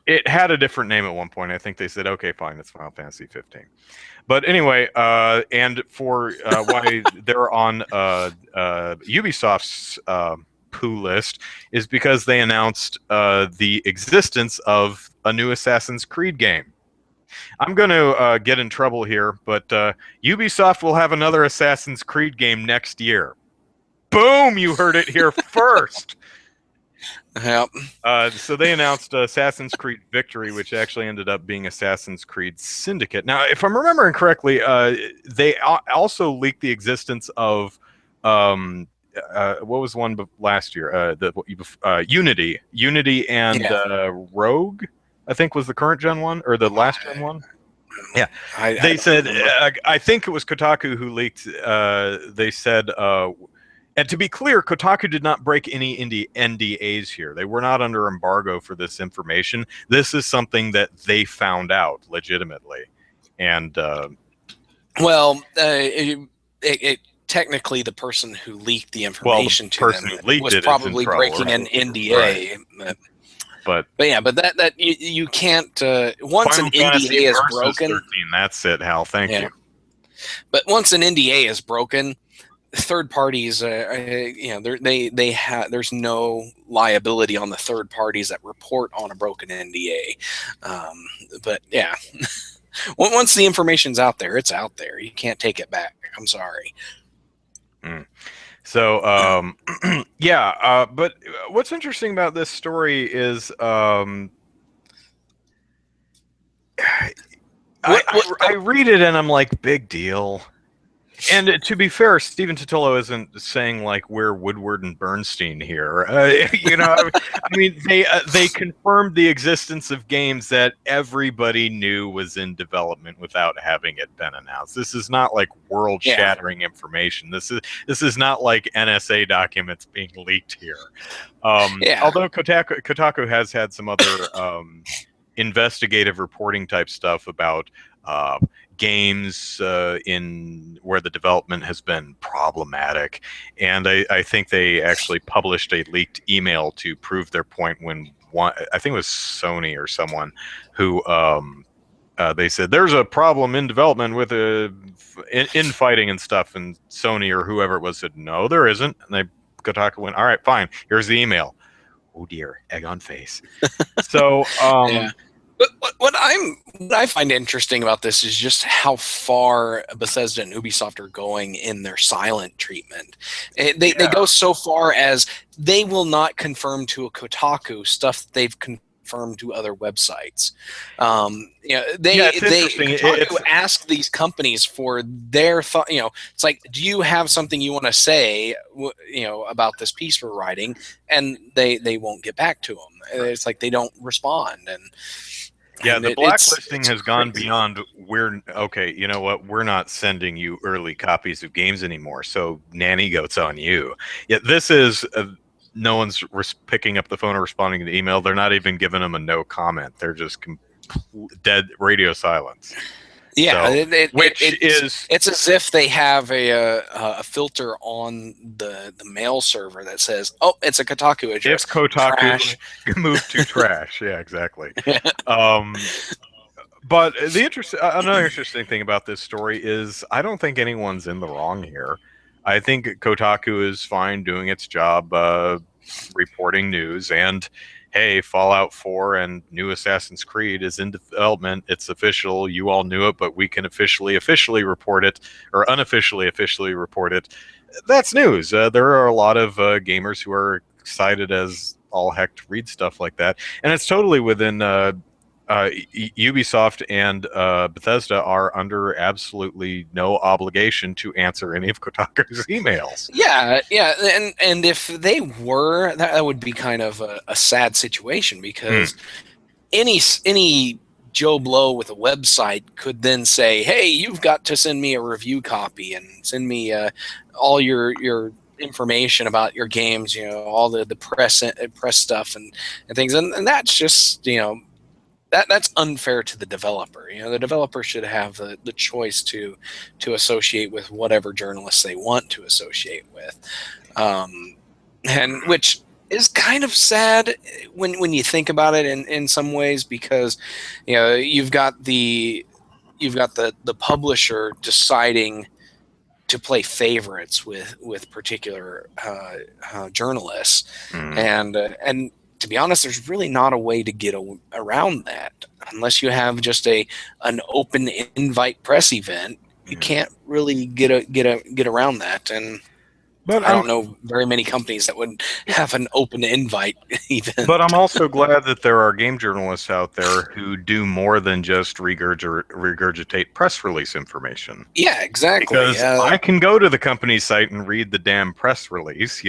It had a different name at one point. I think they said, okay, fine, it's Final Fantasy 15. But anyway, and for why they're on Ubisoft's poo list is because they announced the existence of a new Assassin's Creed game. I'm going to get in trouble here, but Ubisoft will have another Assassin's Creed game next year. Boom! You heard it here first. Yep. So they announced Assassin's Creed Victory, which actually ended up being Assassin's Creed Syndicate. Now, if I'm remembering correctly, they also leaked the existence of what was the one last year? Unity and Rogue, I think, was the current gen one or the last gen one. Yeah, they said. I think it was Kotaku who leaked. They said. And to be clear, Kotaku did not break any NDAs here. They were not under embargo for this information. This is something that they found out legitimately. And technically the person who leaked the information to them was probably breaking an NDA. Right. But that you can't once Final an NDA is broken. 13, that's it, Hal. Thank you. But once an NDA is broken, third parties, there's no liability on the third parties that report on a broken NDA. But yeah, once the information's out there, it's out there. You can't take it back. I'm sorry. So, but what's interesting about this story is I read it and I'm like, big deal. And to be fair, Stephen Totilo isn't saying like we're Woodward and Bernstein here. I mean, they confirmed the existence of games that everybody knew was in development without having it been announced. This is not like world-shattering information. This is not like NSA documents being leaked here. Although Kotaku has had some other investigative reporting type stuff about games in where the development has been problematic, and I think they actually published a leaked email to prove their point when I think it was Sony or someone who they said there's a problem in development with infighting and stuff, and Sony or whoever it was said no, there isn't, and they Kotaku went, all right, fine, here's the email. Oh dear, egg on face. So yeah. But what I find interesting about this is just how far Bethesda and Ubisoft are going in their silent treatment. They go so far as they will not confirm to a Kotaku stuff that they've confirmed to other websites. Kotaku ask these companies for their thought. It's like, do you have something you want to say, about this piece we're writing? And they won't get back to them. It's like they don't respond. And the blacklisting has gone beyond, you know what, we're not sending you early copies of games anymore, so nanny goat's on you. Yet this is, no one's picking up the phone or responding to the email. They're not even giving them a no comment. They're just dead radio silence. Yeah, so, it's as if they have a filter on the mail server that says, "Oh, it's a Kotaku address." If Kotaku moved to trash, yeah, exactly. But another interesting thing about this story is I don't think anyone's in the wrong here. I think Kotaku is fine doing its job, reporting news, and hey, Fallout 4 and new Assassin's Creed is in development. It's official. You all knew it, but we can officially report it, or unofficially officially report it. That's news. There are a lot of gamers who are excited as all heck to read stuff like that, and it's totally within Ubisoft and Bethesda are under absolutely no obligation to answer any of Kotaku's emails. Yeah, and if they were, that would be kind of a sad situation, because any Joe Blow with a website could then say, "Hey, you've got to send me a review copy and send me all your information about your games, all the press stuff and things," and that's just that's unfair to the developer. The developer should have the choice to associate with whatever journalists they want to associate with, and which is kind of sad when you think about it in some ways, because you've got the publisher deciding to play favorites with particular journalists, and to be honest, there's really not a way to get around that unless you have just an open invite press event. You can't really get around that, and I don't know very many companies that would have an open invite event. But I'm also glad that there are game journalists out there who do more than just regurgitate press release information. Yeah, exactly. Because I can go to the company site and read the damn press release.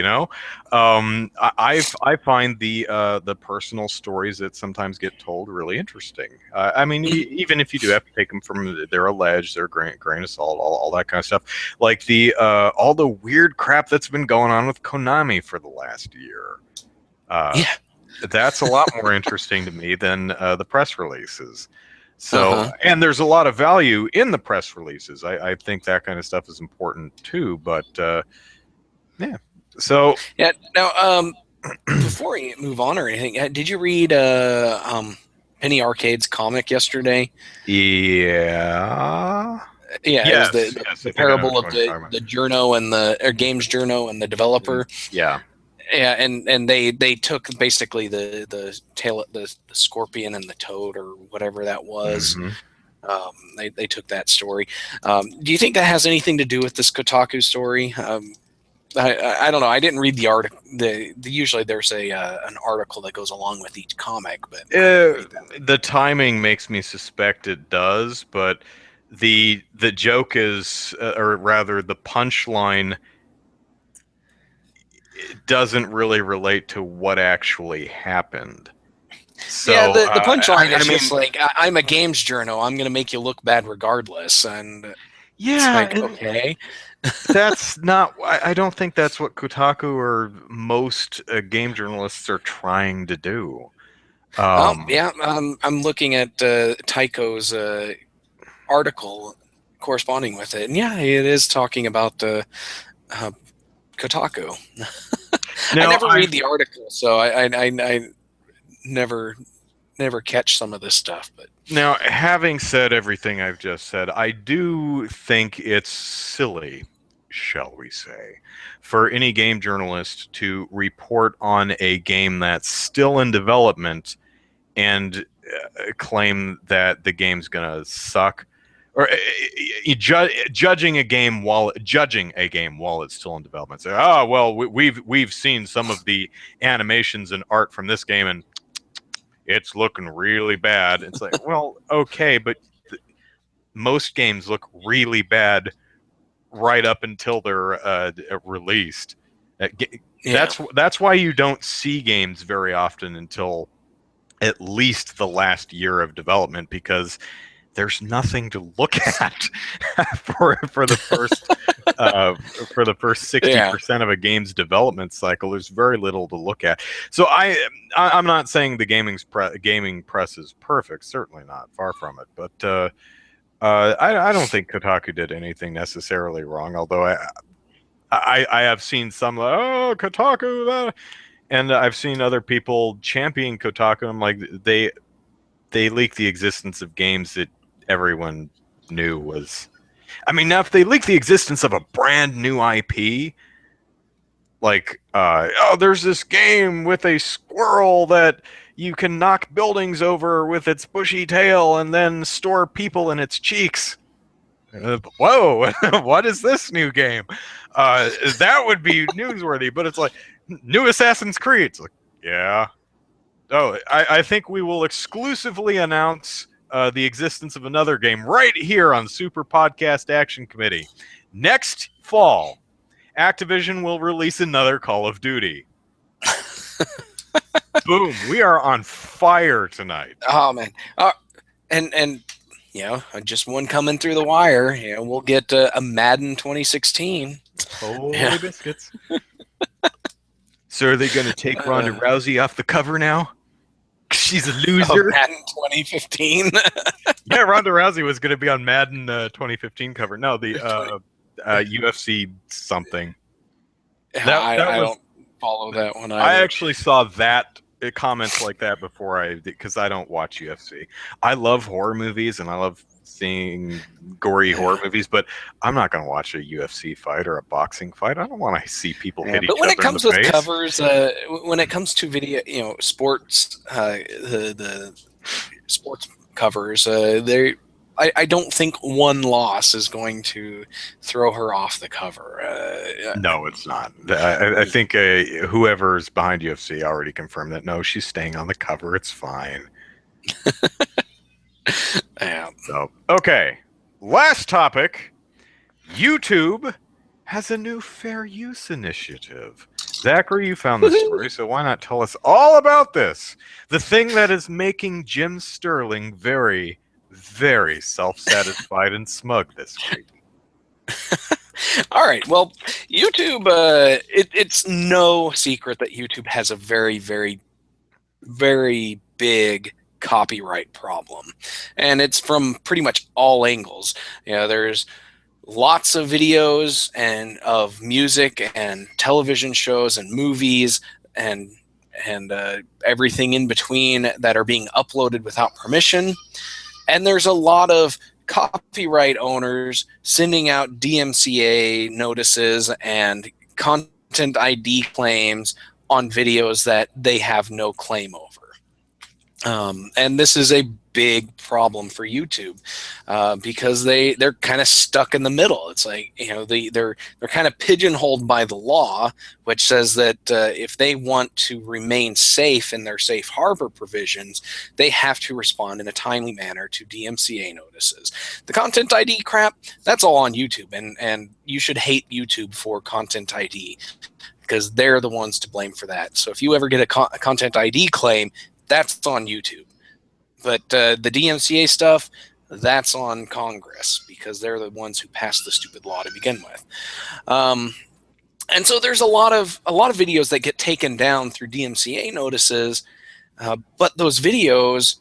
I find the personal stories that sometimes get told really interesting. I mean, even if you do have to take them from their alleged, their grain of salt, all that kind of stuff, like all the weird crap that's been going on with Konami for the last year. That's a lot more interesting to me than the press releases. So, and there's a lot of value in the press releases. I think that kind of stuff is important too. But yeah. So yeah. Now, before we move on or anything, did you read Penny Arcade's comic yesterday? Yeah. Yeah, yes, it was the parable of the journo and the games journo and the developer. Yeah. Yeah, and they took basically the tail, the scorpion and the toad or whatever that was. They took that story. Do you think that has anything to do with this Kotaku story? I don't know. I didn't read the article. Usually there's an article that goes along with each comic, but the timing makes me suspect it does. But the joke is, or rather, the punchline, it doesn't really relate to what actually happened. So, yeah, the punchline is just like, I'm a games journo. I'm going to make you look bad regardless. And yeah, it's like, okay. That's not. I don't think that's what Kotaku or most game journalists are trying to do. Yeah, I'm looking at Tycho's article corresponding with it, and yeah, it is talking about Kotaku. Now, I never read the article, so I never catch some of this stuff. But now, having said everything I've just said, I do think it's silly shall we say, for any game journalist to report on a game that's still in development and claim that the game's gonna suck, or judging a game while it's still in development. Say, oh well, we've seen some of the animations and art from this game, and it's looking really bad. It's like, well, okay, but most games look really bad right up until they're released. That's why you don't see games very often until at least the last year of development, because there's nothing to look at for the first 60% of a game's development cycle. There's very little to look at. So I'm not saying the gaming press is perfect, certainly not, far from it, but I don't think Kotaku did anything necessarily wrong, although I have seen some, oh, Kotaku, and I've seen other people champion Kotaku. I'm like, they leak the existence of games that everyone knew was. I mean, now if they leak the existence of a brand new IP, like, oh, there's this game with a squirrel that you can knock buildings over with its bushy tail and then store people in its cheeks. Whoa, what is this new game? That would be newsworthy, but it's like, new Assassin's Creed. It's like, yeah. Oh, I think we will exclusively announce the existence of another game right here on Super Podcast Action Committee. Next fall, Activision will release another Call of Duty. Boom, we are on fire tonight. Oh man. And you know, just one coming through the wire. You know, we'll get a Madden 2016. Holy biscuits. So are they going to take Ronda Rousey off the cover now? She's a loser. Madden 2015. Yeah, Ronda Rousey was going to be on Madden 2015 cover. No, the UFC something. I don't follow that one. I actually saw that comments like that before because I don't watch UFC. I love horror movies and I love seeing gory horror movies, but I'm not going to watch a UFC fight or a boxing fight. I don't want to see people hit each other. But when it comes with face. Covers, when it comes to video, you know, sports, the sports covers, I don't think one loss is going to throw her off the cover. No, it's not. I think whoever's behind UFC already confirmed that. No, she's staying on the cover. It's fine. Yeah. So, okay. Last topic. YouTube has a new fair use initiative. Zachary, you found this story, so why not tell us all about this? The thing that is making Jim Sterling very, very self-satisfied and smug this week. All right. Well, YouTube, it's no secret that YouTube has a very, very, very big copyright problem. And it's from pretty much all angles. You know, there's lots of videos and of music and television shows and movies and everything in between that are being uploaded without permission. And there's a lot of copyright owners sending out DMCA notices and content ID claims on videos that they have no claim over. And this is a big problem for YouTube because they're kind of stuck in the middle. It's like, you know, they're kind of pigeonholed by the law, which says that if they want to remain safe in their safe harbor provisions, they have to respond in a timely manner to DMCA notices. The content ID crap, that's all on YouTube, and you should hate YouTube for content ID because they're the ones to blame for that. So if you ever get a content ID claim, that's on YouTube. But the DMCA stuff, that's on Congress because they're the ones who passed the stupid law to begin with. And so there's a lot of videos that get taken down through DMCA notices, but those videos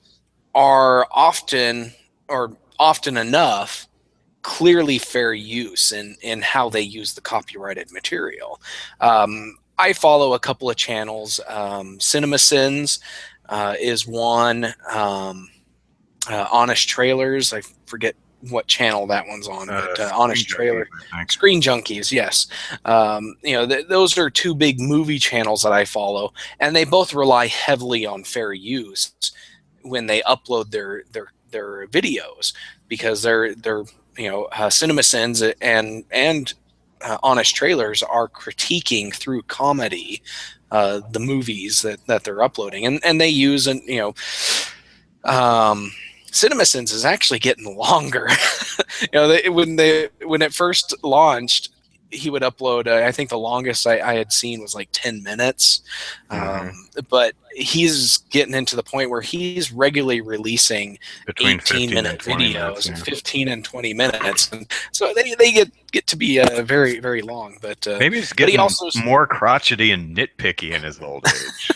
are often enough clearly fair use in how they use the copyrighted material. I follow a couple of channels. CinemaSins is one. Honest Trailers, I forget what channel that one's on, but Honest Screen Trailer, Junkies, Screen Junkies, yes. Those are two big movie channels that I follow, and they both rely heavily on fair use when they upload their videos, because they're CinemaSins and Honest Trailers are critiquing through comedy the movies that they're uploading, and they use CinemaSins is actually getting longer. When it first launched, he would upload. I think the longest I had seen was like 10 minutes, but he's getting into the point where he's regularly releasing between 18-minute videos, minutes, 15 and 20 minutes, and so they get to be very, very long. But maybe he's getting more crotchety and nitpicky in his old age.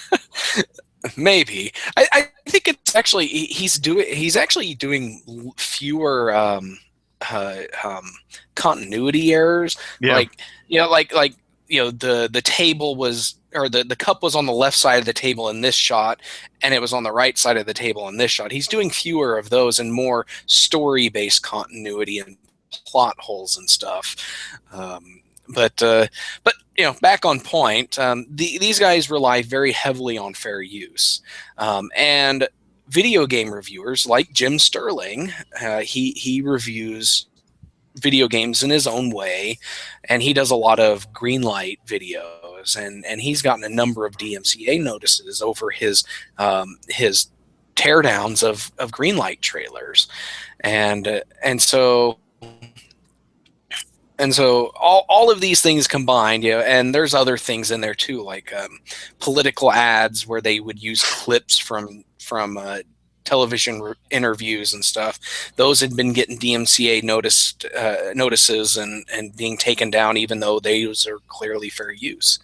Maybe I think it's actually he's actually doing fewer continuity errors. Yeah. The table was, or the cup was on the left side of the table in this shot, and it was on the right side of the table in this shot. He's doing fewer of those and more story-based continuity and plot holes and stuff. But back on point, these guys rely very heavily on fair use, and video game reviewers like Jim Sterling, he reviews video games in his own way, and he does a lot of greenlight videos, and he's gotten a number of DMCA notices over his teardowns of greenlight trailers, and so all of these things combined, and there's other things in there too, like political ads where they would use clips from television interviews and stuff. Those had been getting DMCA notices and being taken down, even though those are clearly fair use.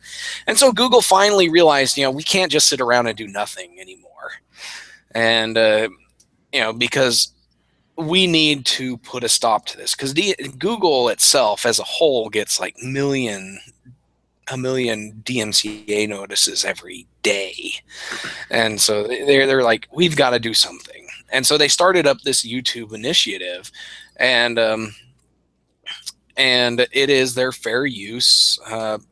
And so Google finally realized, we can't just sit around and do nothing anymore, and because we need to put a stop to this, because Google itself as a whole gets like a million DMCA notices every day, and so they're like, we've got to do something. And so they started up this YouTube initiative, and it is their fair use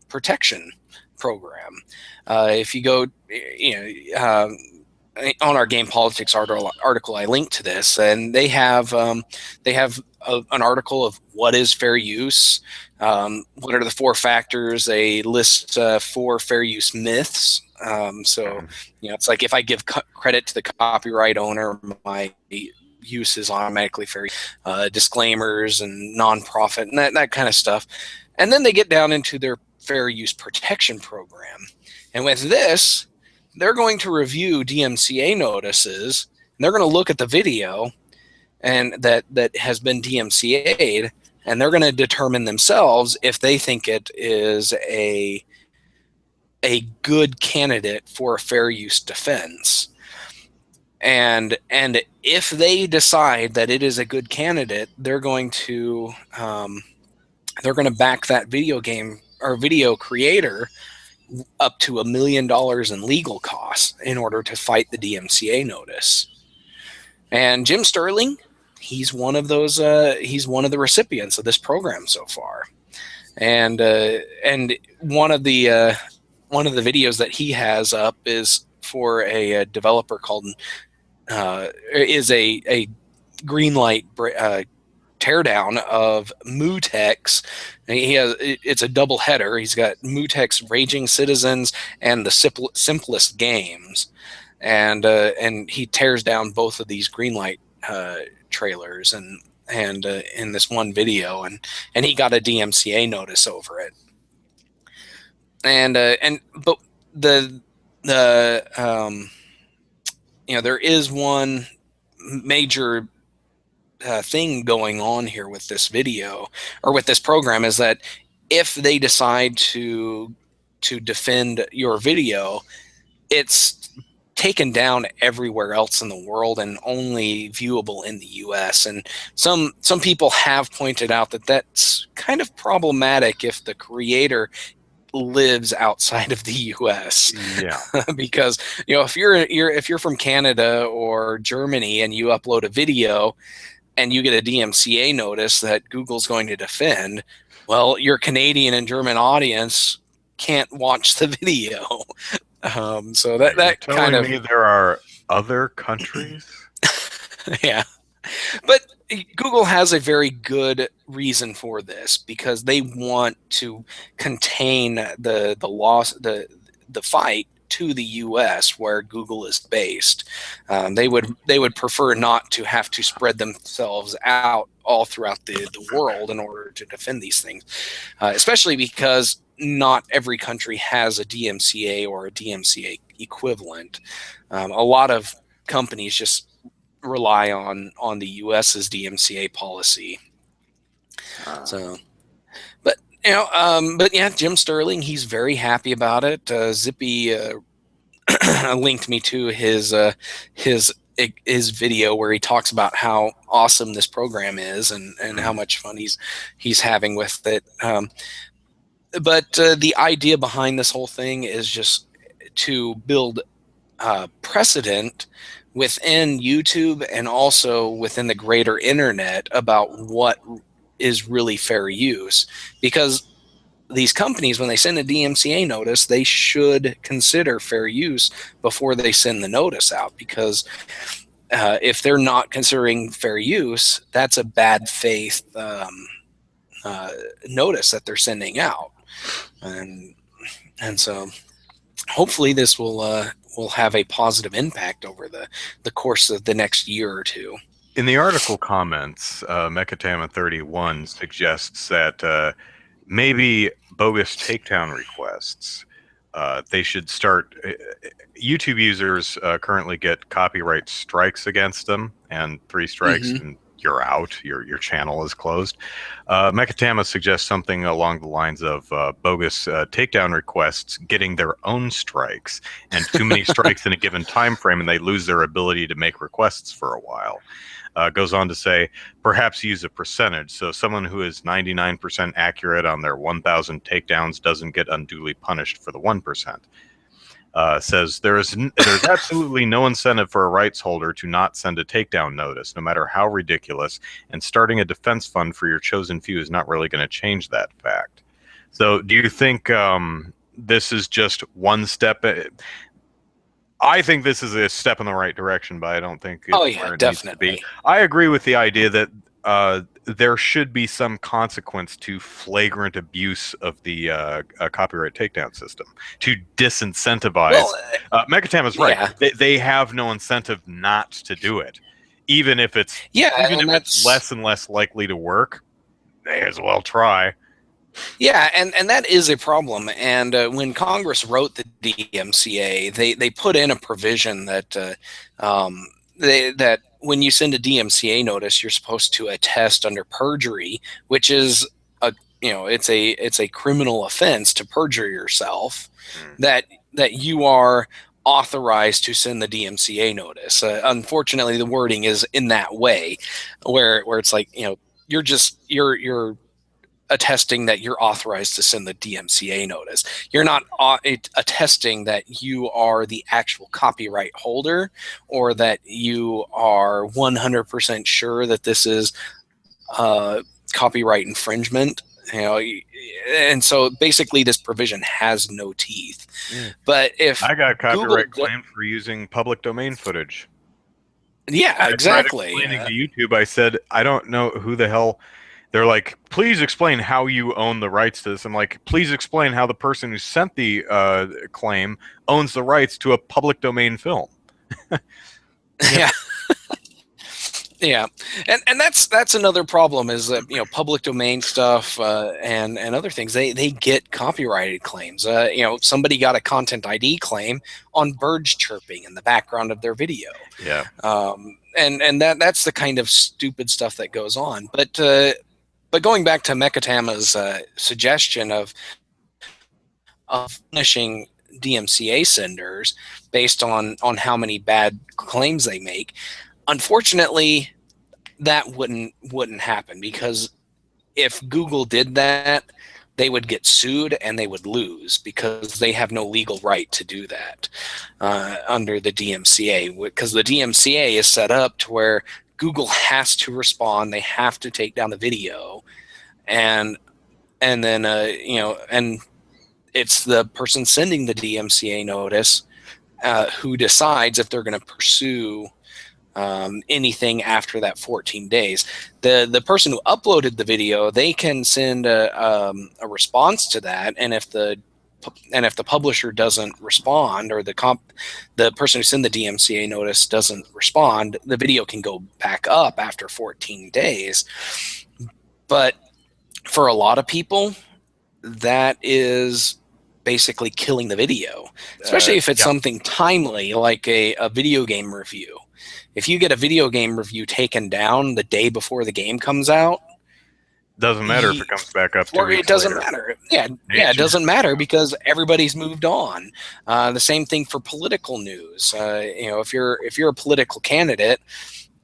protection program. If you go, on our Game Politics article, I linked to this, and they have an article of what is fair use, what are the 4 factors. They list 4 fair use myths. It's like, if I give credit to the copyright owner, my use is automatically fair. Disclaimers and nonprofit and that kind of stuff. And then they get down into their fair use protection program, and with this, they're going to review DMCA notices, and they're going to look at the video and that has been DMCA'd, and they're going to determine themselves if they think it is a good candidate for a fair use defense. And if they decide that it is a good candidate, they're going to back that video game or video creator up to $1 million in legal costs in order to fight the DMCA notice. And Jim Sterling, he's one of those. He's one of the recipients of this program so far. And one of the videos that he has up is for a developer called is a Greenlight teardown of Mutex. It's a double header. He's got Mutex Raging Citizens and the Simplest Games, and he tears down both of these Greenlight trailers and in this one video, and he got a DMCA notice over it. But there is one major thing going on here with this video, or with this program, is that if they decide to defend your video, it's taken down everywhere else in the world and only viewable in the US. And some people have pointed out that that's kind of problematic if the creator lives outside of the US. Yeah. Because if you're from Canada or Germany and you upload a video, and you get a DMCA notice that Google's going to defend, well, your Canadian and German audience can't watch the video. So that kind of... telling me there are other countries? Yeah. But Google has a very good reason for this, because they want to contain the loss, the fight to the U.S. where Google is based. They would prefer not to have to spread themselves out all throughout the world in order to defend these things, especially because not every country has a DMCA or a DMCA equivalent. A lot of companies just rely on the US's DMCA policy. So, but yeah, Jim Sterling, he's very happy about it. Zippy linked me to his video where he talks about how awesome this program is and how much fun he's having with it. But the idea behind this whole thing is just to build precedent within YouTube and also within the greater internet about what is really fair use. Because these companies, when they send a DMCA notice, they should consider fair use before they send the notice out. Because if they're not considering fair use, that's a bad faith notice that they're sending out. And so hopefully this will have a positive impact over the course of the next year or two. In the article comments, Mekatama31 suggests that maybe bogus takedown requests, they should start... YouTube users currently get copyright strikes against them, and 3 strikes and you're out. Your channel is closed. Mekatama suggests something along the lines of bogus takedown requests getting their own strikes, and too many strikes in a given time frame, and they lose their ability to make requests for a while. Goes on to say, perhaps use a percentage. So someone who is 99% accurate on their 1,000 takedowns doesn't get unduly punished for the 1%. Says there's absolutely no incentive for a rights holder to not send a takedown notice, no matter how ridiculous, and starting a defense fund for your chosen few is not really going to change that fact. So do you think this is just one step? I think this is a step in the right direction, but I don't think it's where it definitely needs to be. I agree with the idea that there should be some consequence to flagrant abuse of the copyright takedown system to disincentivize. Well, Mekatama's right. Yeah. They have no incentive not to do it, even if it's it's less and less likely to work. They as well try. Yeah, and that is a problem. And when Congress wrote the DMCA, they put in a provision that that when you send a DMCA notice, you're supposed to attest under perjury, which is it's a criminal offense to perjure yourself, that you are authorized to send the DMCA notice. Unfortunately, the wording is in that way, where it's like you're attesting that you're authorized to send the DMCA notice. You're not attesting that you are the actual copyright holder, or that you are 100% sure that this is copyright infringement. And so basically this provision has no teeth. But if I got copyright claimed for using public domain footage. Yeah, exactly. Explaining to YouTube, I said, I don't know who the hell. They're like, please explain how you own the rights to this. I'm like, please explain how the person who sent the claim owns the rights to a public domain film. Yeah. Yeah, and that's another problem, is that public domain stuff and other things, they get copyrighted claims. Somebody got a content ID claim on birds chirping in the background of their video. Yeah. And that's the kind of stupid stuff that goes on. But going back to Mekatama's suggestion of punishing DMCA senders based on how many bad claims they make, unfortunately, that wouldn't happen, because if Google did that, they would get sued and they would lose, because they have no legal right to do that under the DMCA, because the DMCA is set up to where Google has to respond. They have to take down the video, and then and it's the person sending the DMCA notice who decides if they're going to pursue anything after that 14 days. The person who uploaded the video, they can send a response to that, and if the publisher doesn't respond, or the person who sent the DMCA notice doesn't respond, the video can go back up after 14 days. But for a lot of people, that is basically killing the video, especially if it's something timely, like a video game review. If you get a video game review taken down the day before the game comes out, doesn't matter if it comes back up 2 weeks it doesn't later. matter. Yeah, it doesn't matter because everybody's moved on. The same thing for political news. If you're a political candidate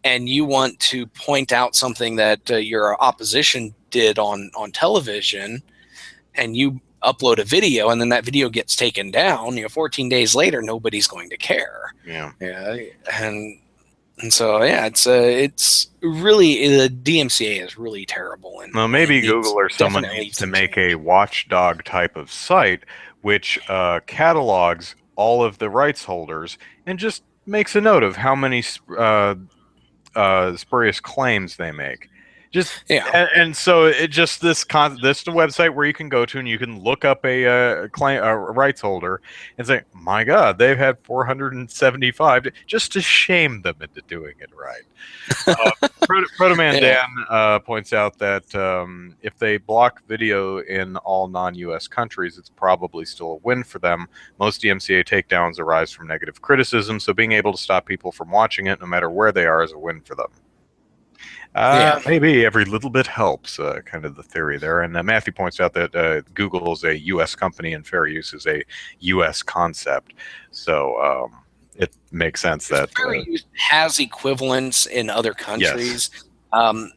and you want to point out something that your opposition did on television, and you upload a video and then that video gets taken down, 14 days later, nobody's going to care. Yeah. And so, it's really, the DMCA is really terrible. And well, maybe Google or someone needs to make a watchdog type of site which catalogs all of the rights holders and just makes a note of how many spurious claims they make. And so it just this is the website where you can go to and you can look up a rights holder and say, my God, they've had 475, just to shame them into doing it right. Protoman Dan points out that if they block video in all non-US countries, it's probably still a win for them. Most DMCA takedowns arise from negative criticism, so being able to stop people from watching it no matter where they are is a win for them. Maybe every little bit helps, kind of the theory there. And Matthew points out that Google is a U.S. company and fair use is a U.S. concept. So it makes sense that fair use has equivalents in other countries. Yes.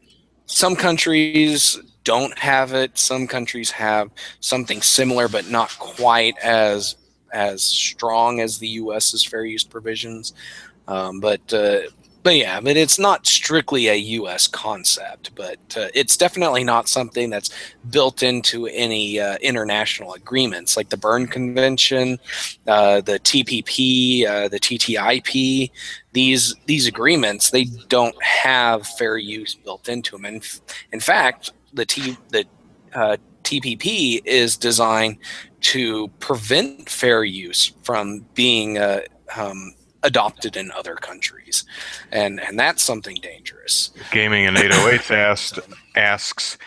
Some countries don't have it. Some countries have something similar, but not quite as strong as the U.S.'s fair use provisions. But it's not strictly a U.S. concept, but it's definitely not something that's built into any international agreements like the Berne Convention, the TPP, the TTIP. These agreements, they don't have fair use built into them. And in fact, the TPP is designed to prevent fair use from being adopted in other countries, and that's something dangerous. Gaming in 808 asks,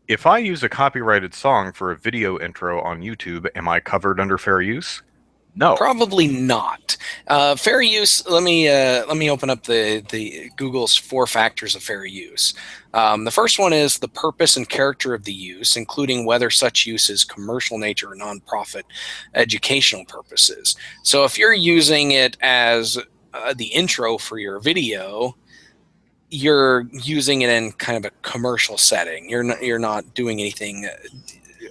if I use a copyrighted song for a video intro on YouTube, am I covered under fair use? No, probably not. Fair use. Let me open up the Google's 4 factors of fair use. The first one is the purpose and character of the use, including whether such use is commercial nature or nonprofit educational purposes. So if you're using it as the intro for your video, you're using it in kind of a commercial setting. You're not doing anything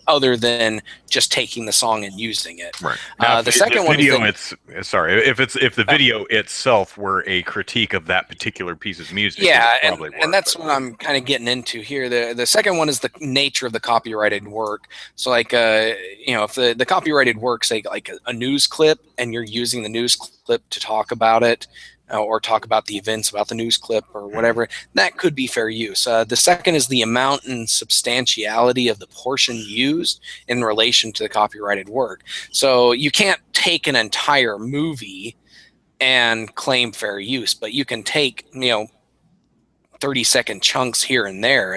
other than just taking the song and using it. Right. Now, the second one is if the video itself were a critique of that particular piece of music. Yeah, and that's what I'm kind of getting into here. The second one is the nature of the copyrighted work. So like if the copyrighted work, say like a news clip, and you're using the news clip to talk about it, or talk about the events about the news clip or whatever, that could be fair use. The second is the amount and substantiality of the portion used in relation to the copyrighted work. So you can't take an entire movie and claim fair use, but you can take 30-second chunks here and there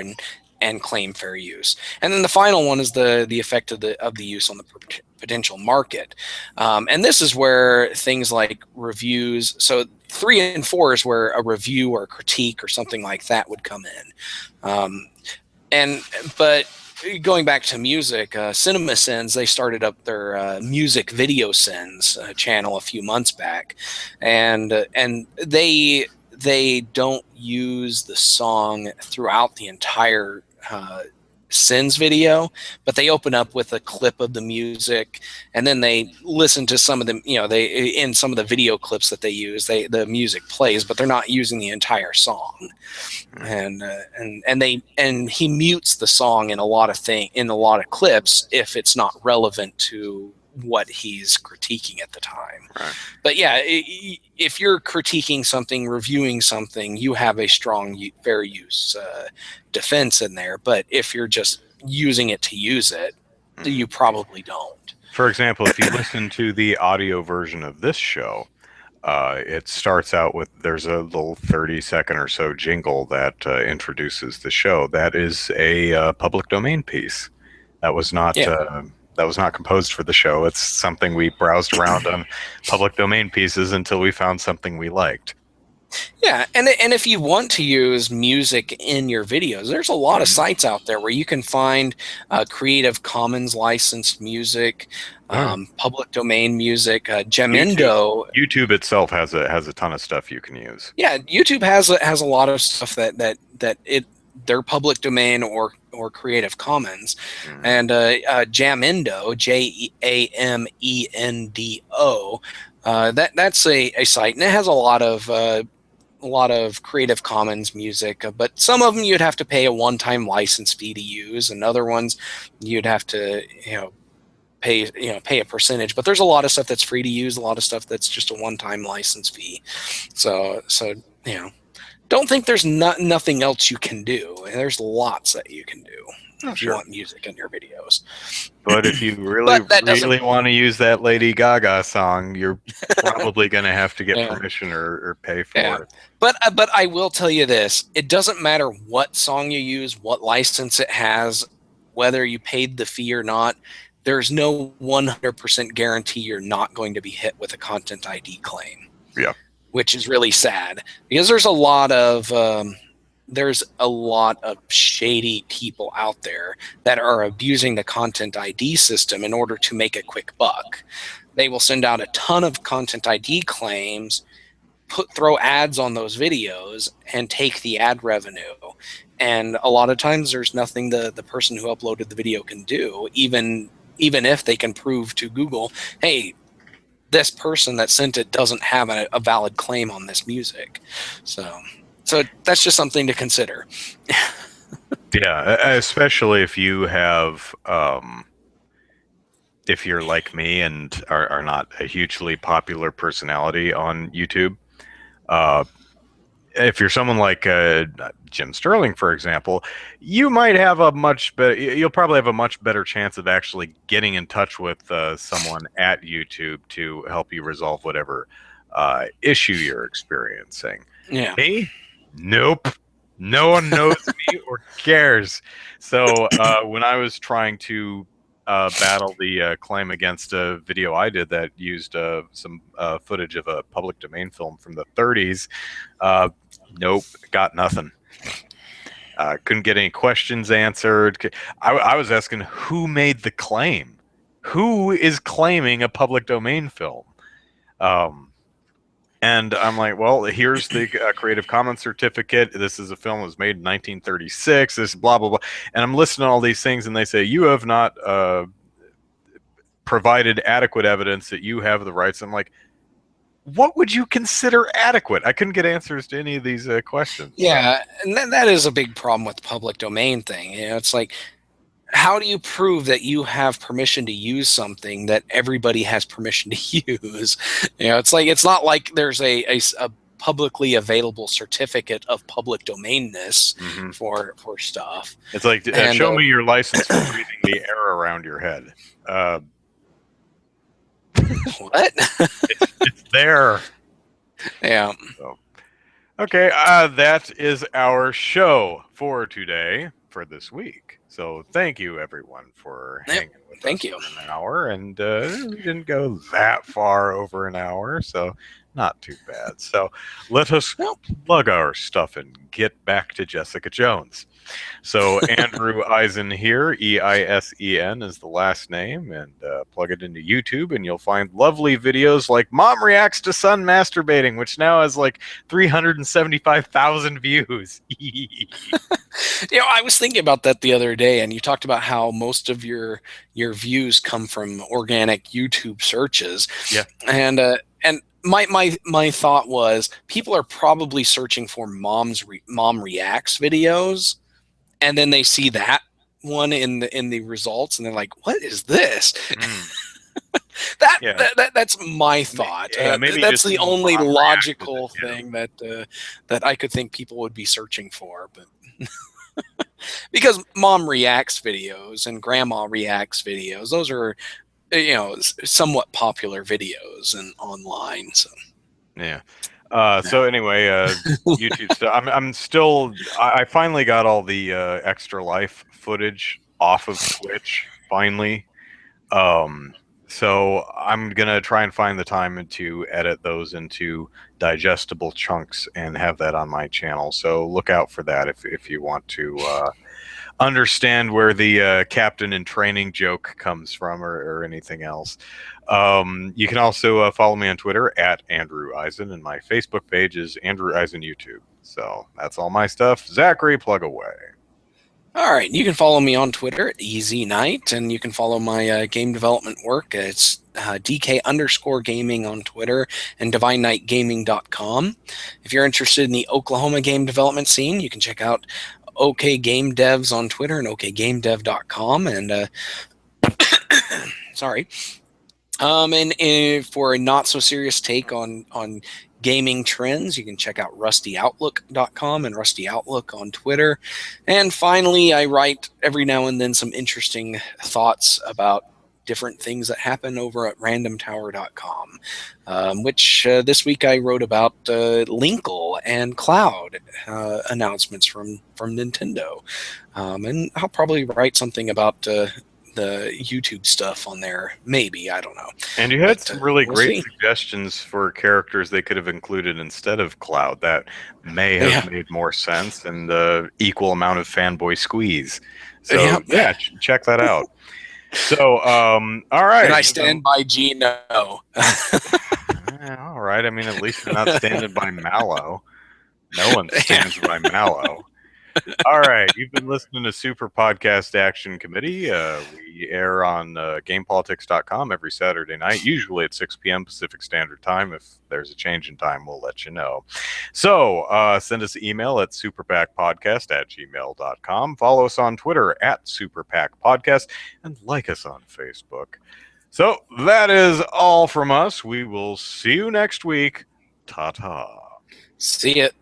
and claim fair use. And then the final one is the effect of the use on the potential market. And this is where things like reviews, so 3 and 4 is where a review or a critique or something like that would come in. But going back to music, CinemaSins, they started up their music video sins channel a few months back, and they don't use the song throughout the entire sends video, but they open up with a clip of the music, and then they listen to some of them. They in some of the video clips that they use, the music plays, but they're not using the entire song. And he mutes the song in a lot of clips if it's not relevant to what he's critiquing at the time. Right. But yeah, if you're critiquing something, reviewing something, you have a strong fair use defense in there. But if you're just using it to use it, you probably don't. For example, if you listen to the audio version of this show, it starts out with, there's a little 30-second or so jingle that introduces the show. That is a public domain piece. That was not composed for the show. It's something we browsed around on public domain pieces until we found something we liked. Yeah, and if you want to use music in your videos, there's a lot of sites out there where you can find Creative Commons licensed music, public domain music. Gemindo. YouTube itself has a ton of stuff you can use. Yeah, YouTube has a lot of stuff that they're public domain or Creative Commons, and Jamendo, Jamendo, that's a site, and it has a lot of Creative Commons music, but some of them you'd have to pay a one-time license fee to use, and other ones you'd have to pay a percentage. But there's a lot of stuff that's free to use, a lot of stuff that's just a one-time license fee. So don't think there's nothing else you can do. There's lots that you can do if you want music in your videos. But if you really want to use that Lady Gaga song, you're probably going to have to get permission or pay for it. But I will tell you this: it doesn't matter what song you use, what license it has, whether you paid the fee or not. There's no 100% guarantee you're not going to be hit with a content ID claim. Yeah. Which is really sad, because there's a lot of shady people out there that are abusing the content ID system in order to make a quick buck. They will send out a ton of content ID claims, throw ads on those videos, and take the ad revenue. And a lot of times there's nothing the person who uploaded the video can do, even if they can prove to Google, hey, this person that sent it doesn't have a valid claim on this music. So that's just something to consider. Yeah, especially if you have, if you're like me and are not a hugely popular personality on YouTube. If you're someone like Jim Sterling, for example, you might have you'll probably have a much better chance of actually getting in touch with someone at YouTube to help you resolve whatever issue you're experiencing. Yeah. Me? Nope. No one knows me or cares. So when I was trying to battle the claim against a video I did that used some footage of a public domain film from the 30s, nope, got nothing. Couldn't get any questions answered. I was asking who made the claim. Who is claiming a public domain film? And I'm like, well, here's the Creative Commons certificate. This is a film that was made in 1936. This blah, blah, blah. And I'm listing all these things, and they say, you have not provided adequate evidence that you have the rights. I'm like, what would you consider adequate? I couldn't get answers to any of these questions. Yeah, and that is a big problem with the public domain thing. It's like, how do you prove that you have permission to use something that everybody has permission to use? It's like, it's not like there's a publicly available certificate of public domainness for stuff. It's like, show me your license for breathing the air around your head. What? it's there. Yeah. So, okay, that is our show for today, for this week. So thank you, everyone, for hanging with us for an hour. And we didn't go that far over an hour, so Not too bad. So let us plug our stuff and get back to Jessica Jones. So Andrew Eisen here, Eisen is the last name, and plug it into YouTube, and you'll find lovely videos like Mom Reacts to Son Masturbating, which now has like 375,000 views. I was thinking about that the other day, and you talked about how most of your views come from organic YouTube searches. Yeah. And my thought was people are probably searching for mom reacts videos, and then they see that one in the results, and they're like, "What is this?" That's my thought. Maybe that's the only logical thing that I could think people would be searching for, but. Because mom reacts videos and grandma reacts videos, those are somewhat popular videos and online. So so anyway, YouTube stuff. I'm still. I finally got all the Extra Life footage off of Twitch. Finally, so I'm gonna try and find the time to edit those into digestible chunks and have that on my channel. So look out for that if you want to understand where the captain in training joke comes from or anything else. You can also follow me on Twitter at Andrew Eisen, and my Facebook page is Andrew Eisen YouTube. So that's all my stuff. Zachary, plug away. All right, you can follow me on Twitter at Easy Night, and you can follow my game development work. It's DK_gaming on Twitter and DivineKnightGaming.com. If you're interested in the Oklahoma game development scene, you can check out OK Game Devs on Twitter and OKGameDev.com. And sorry. And for a not so serious take on gaming trends, you can check out RustyOutlook.com and Rusty Outlook on Twitter. And finally, I write every now and then some interesting thoughts about different things that happen over at randomtower.com, which this week I wrote about Linkle and Cloud announcements from Nintendo. And I'll probably write something about the YouTube stuff on there, maybe, I don't know. And you had some really great suggestions for characters they could have included instead of Cloud that may have made more sense and the equal amount of fanboy squeeze. So check that out. So all right, and I stand by Gino. All right, I mean, at least you're not standing by Mallow. No one stands by Mallow. All right, you've been listening to Super Podcast Action Committee. We air on GamePolitics.com every Saturday night, usually at 6 p.m. Pacific Standard Time. If there's a change in time, we'll let you know. So send us an email at superpackpodcast@gmail.com. Follow us on Twitter at superpackpodcast, and like us on Facebook. So that is all from us. We will see you next week. Ta-ta. See it.